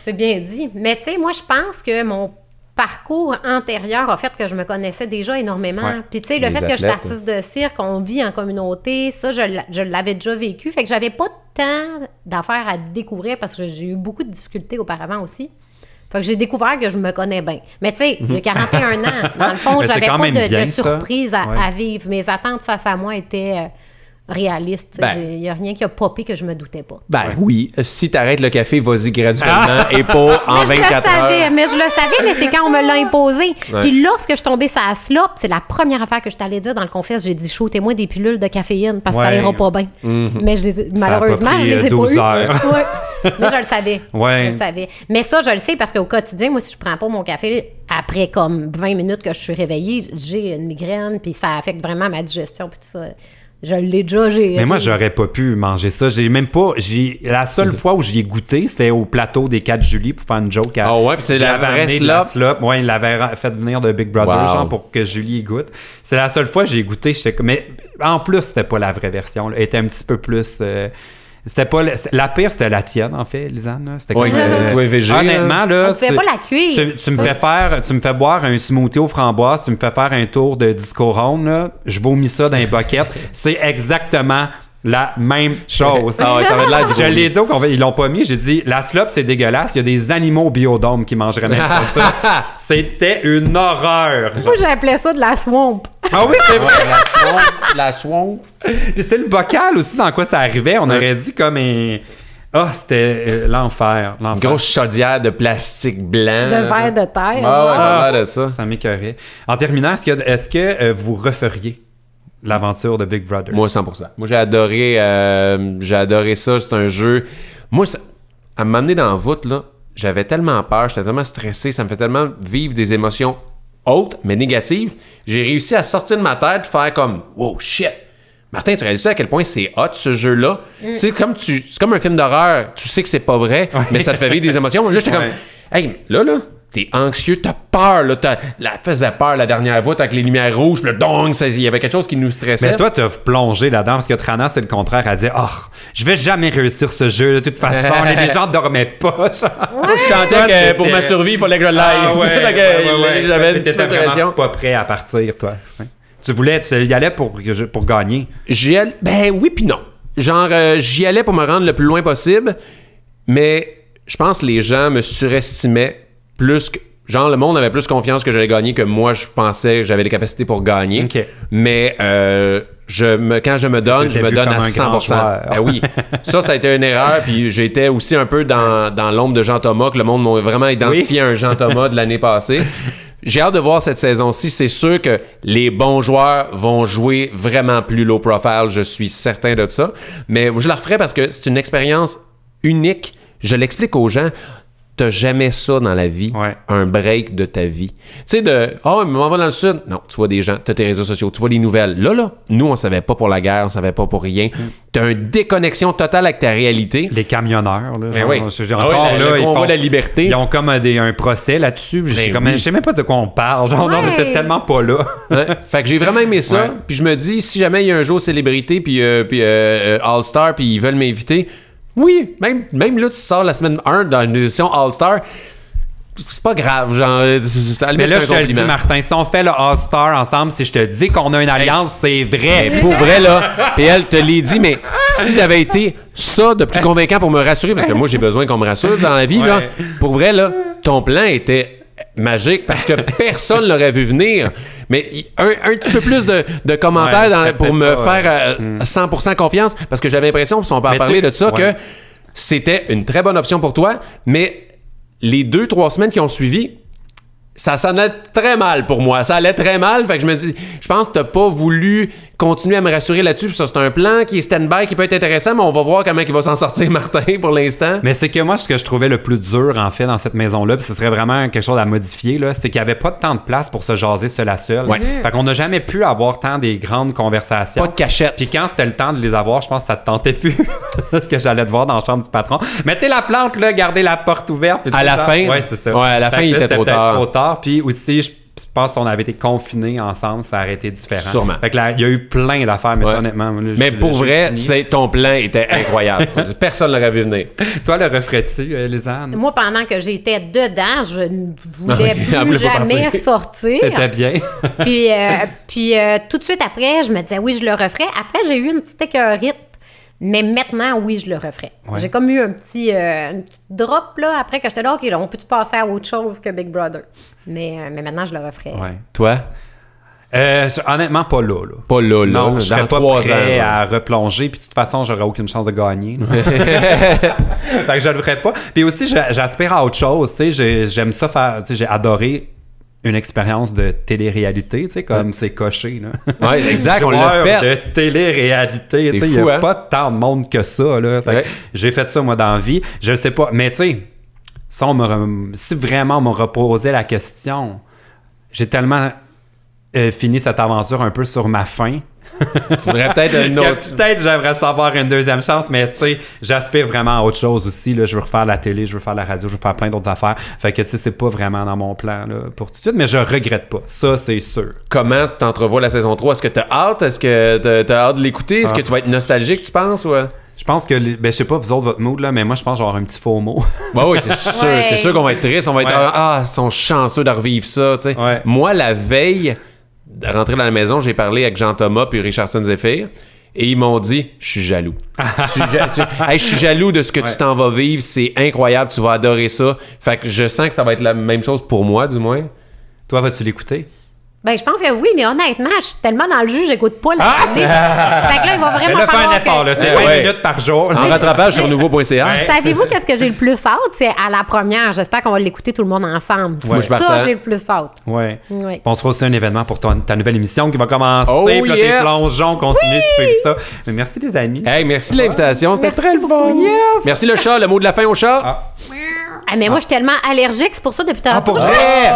C'est bien dit. Mais tu sais, moi, je pense que mon parcours antérieur a fait que je me connaissais déjà énormément. Puis tu sais, le fait que je suis artiste de cirque, on vit en communauté, ça, je l'avais déjà vécu. Fait que j'avais pas tant d'affaires à découvrir parce que j'ai eu beaucoup de difficultés auparavant aussi. Fait que j'ai découvert que je me connais bien. Mais tu sais, j'ai 41 ans. Dans le fond, j'avais pas de surprise à vivre. Mes attentes face à moi étaient réalistes. Il n'y a rien qui a popé que je me doutais pas. Oui. Si t'arrêtes le café, vas-y graduellement et pas en 24 heures. Mais je le savais, mais c'est quand on me l'a imposé. Puis lorsque je suis tombée sur la slop, c'est la première affaire que je t'allais dire dans le confesse. J'ai dit, shootez-moi des pilules de caféine parce que ça ira pas bien. Mais malheureusement, je les ai pas eues. Mais je le savais. Je le savais. Mais ça, je le sais parce qu'au quotidien, moi, si je prends pas mon café, après comme 20 minutes que je suis réveillée, j'ai une migraine, puis ça affecte vraiment ma digestion, puis tout ça. Je l'ai déjà. Mais moi, j'aurais pas pu manger ça. J'ai même pas. La seule fois où j'y ai goûté, c'était au plateau des 4 juillet pour faire une joke. Puis c'est la vraie slop. Ouais, il l'avait fait venir de Big Brother, genre, pour que Julie y goûte. C'est la seule fois que j'ai goûté. Mais en plus, c'était pas la vraie version. Elle était un petit peu plus. C'était pas la pire, c'était la tienne en fait, Lisanne. C'était honnêtement là, on pouvait pas la cuire. Tu me fais boire un smoothie aux framboises, tu me fais faire un tour de disco ronde là, je vomis ça dans les boquettes. C'est exactement la même chose. Ça avait l'air je l'ai dit ils l'ont pas mis, j'ai dit la slop c'est dégueulasse, il y a des animaux au biodôme qui mangeraient même pas ça. C'était une horreur. Moi j'appelais ça de la swamp. Ah oui, c'est vrai. La swamp. Puis c'est le bocal aussi dans quoi ça arrivait. On aurait dit comme un... c'était l'enfer. Une grosse chaudière de plastique blanc. De verre de terre. De ça. Ça m'écœurait. En terminant, est-ce que vous referiez l'aventure de Big Brother? Moi, 100%. Moi, j'ai adoré ça. C'est un jeu... Moi, à m'amener dans la voûte, là, j'avais tellement peur, j'étais tellement stressé, ça me fait tellement vivre des émotions hautes, mais négatives. J'ai réussi à sortir de ma tête, faire comme « Wow, shit! » Martin, tu réalises à quel point c'est hot, ce jeu-là? C'est comme un film d'horreur. Tu sais que c'est pas vrai, mais ça te fait vivre des émotions. Là, j'étais comme « Hey, là, t'es anxieux, t'as peur, là, la faisait peur, la dernière voûte avec les lumières rouges, le dong, il y avait quelque chose qui nous stressait. Mais toi, t'as plongé là-dedans, parce que Trana, c'est le contraire. Elle dit, je vais jamais réussir ce jeu, de toute façon. Les gens dormaient pas. Moi, je sentais que pour ma survie, il fallait que je l'aille. J'avais une petite pression. Pas prêt à partir, toi. Ouais. Tu y allais pour gagner. Ben oui, puis non. Genre, j'y allais pour me rendre le plus loin possible, mais je pense que les gens me surestimaient plus que... Genre, le monde avait plus confiance que j'allais gagner que moi, je pensais que j'avais les capacités pour gagner. Okay. Mais quand je me donne à 100%. Ben oui. Ça a été une erreur. Puis j'étais aussi un peu dans l'ombre de Jean Thomas, que le monde m'a vraiment identifié un Jean Thomas de l'année passée. J'ai hâte de voir cette saison-ci. C'est sûr que les bons joueurs vont jouer vraiment plus low profile. Je suis certain de ça. Mais je la referai parce que c'est une expérience unique. Je l'explique aux gens. T'as jamais ça dans la vie, un break de ta vie. Tu sais, mais on va dans le sud. Non, tu vois des gens, t'as tes réseaux sociaux, tu vois les nouvelles. Là, nous, on savait pas pour la guerre, on savait pas pour rien. T'as une déconnexion totale avec ta réalité. Les camionneurs, là. Le convoi de la liberté. Ils ont comme un procès là-dessus. Je sais même pas de quoi on parle. Genre, on était tellement pas là. Fait que j'ai vraiment aimé ça. Puis je me dis, si jamais il y a un jour célébrité, puis All-Star, puis ils veulent m'inviter... Oui, même là, tu sors la semaine 1 dans une édition All-Star, c'est pas grave, genre... Mais là, je te le dis, Martin, si on fait le All-Star ensemble, si je te dis qu'on a une alliance, c'est vrai. Mais pour vrai, là, puis elle te l'a dit, mais si t'avais été ça de plus convaincant pour me rassurer, parce que moi, j'ai besoin qu'on me rassure dans la vie, là, pour vrai, là, ton plan était... magique parce que personne l'aurait vu venir. Mais un petit peu plus de commentaires pour me faire 100% confiance parce que j'avais l'impression, si on peut en parler de ça, que c'était une très bonne option pour toi, mais les 2-3 semaines qui ont suivi, ça sonnait très mal pour moi. Ça allait très mal. Fait que je pense que t'as pas voulu continuer à me rassurer là-dessus. Puis ça, c'est un plan qui est stand-by, qui peut être intéressant, mais on va voir comment il va s'en sortir, Martin, pour l'instant. Mais c'est que moi, ce que je trouvais le plus dur, en fait, dans cette maison-là, puis ce serait vraiment quelque chose à modifier, là, c'est qu'il n'y avait pas tant de place pour se jaser seul à seul. Fait qu'on n'a jamais pu avoir tant des grandes conversations. Pas de cachette. Puis quand c'était le temps de les avoir, je pense que ça te tentait plus. Parce que j'allais te voir dans la chambre du patron. Mettez la plante, là, gardez la porte ouverte. À la fin? Ouais, c'est ça. Ouais, à la fin, il était trop tard. Puis aussi, je pense qu'on avait été confinés ensemble, ça aurait été différent. Sûrement. Fait que là, il y a eu plein d'affaires, mais honnêtement... Mais pour vrai, ton plan était incroyable. Personne ne l'aurait vu venir. Toi, le referais-tu, Lisanne? Moi, pendant que j'étais dedans, je ne voulais plus jamais sortir. C'était bien. puis tout de suite après, je me disais, oui, je le referais. Après, j'ai eu une petite écœurite. Mais maintenant, oui, je le referais. J'ai comme eu une petite drop là, après que j'étais là, OK, on peut-tu passer à autre chose que Big Brother? Mais maintenant, je le referais. Toi? Honnêtement, pas là. Pas là. Non, je serais pas prêt ans, à replonger, puis de toute façon, j'aurais aucune chance de gagner. Fait que je le ferais pas. Puis aussi, j'aspire à autre chose. J'aime ça faire... J'ai adoré une expérience de télé-réalité, tu sais, comme c'est coché, là. Ouais, exact, on l'a fait. De télé-réalité, tu sais, il n'y a pas tant de monde que ça, là. J'ai fait ça, moi, dans la vie. Je le sais pas, mais tu sais, si vraiment on me reposait la question, j'ai tellement fini cette aventure un peu sur ma faim. Faudrait peut-être une autre. Peut-être j'aimerais savoir une deuxième chance, mais tu sais, j'aspire vraiment à autre chose aussi. Là. Je veux refaire la télé, je veux faire la radio, je veux faire plein d'autres affaires. Fait que tu sais, c'est pas vraiment dans mon plan là, pour tout de suite, mais je regrette pas. Ça, c'est sûr. Comment t'entrevois la saison 3? Est-ce que t'as hâte? Est-ce que t'as hâte de l'écouter? Est-ce que tu vas être nostalgique, tu penses? Ouais? Je pense que, je sais pas, vous autres, votre mood, là, mais moi, je pense que je vais avoir un petit faux mot. Oui, c'est sûr. C'est sûr qu'on va être triste. On va être, ils sont chanceux de revivre ça, tu sais. Moi, la veille de rentrer dans la maison, j'ai parlé avec Jean-Thomas puis Richardson Zephyr et ils m'ont dit je suis jaloux. Je suis jaloux de ce que tu t'en vas vivre, c'est incroyable, tu vas adorer ça. Fait que je sens que ça va être la même chose pour moi, du moins. Toi, vas-tu l'écouter? Ben, je pense que oui, mais honnêtement, je suis tellement dans le jus, j'écoute pas la télé. Fait que là, il va vraiment falloir un effort, là, c'est 20 minutes par jour. En rattrapage sur nouveau.ca. Savez-vous qu'est-ce que j'ai le plus hâte? C'est à la première. J'espère qu'on va l'écouter tout le monde ensemble. Ouais. Ça, j'ai le plus hâte. Ouais. On se fera aussi un événement pour ta nouvelle émission qui va commencer. Puis là, tes plongeons, continue de suivre ça. Mais merci, les amis. Hey, merci de l'invitation. C'était très le fun. Yes. Merci, le chat. Le mot de la fin au chat. Mais moi, je suis tellement allergique, c'est pour ça depuis tantôt. Pour vrai?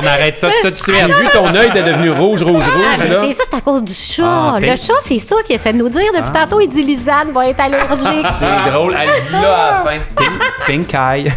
On arrête ça tout de suite. J'ai vu ton œil était devenu rouge. C'est ça, c'est à cause du chat. Le chat, c'est ça qu'il essaie de nous dire. Depuis tantôt, il dit Lisanne va être allergique. C'est drôle. Elle dit là à la fin. Pink eye.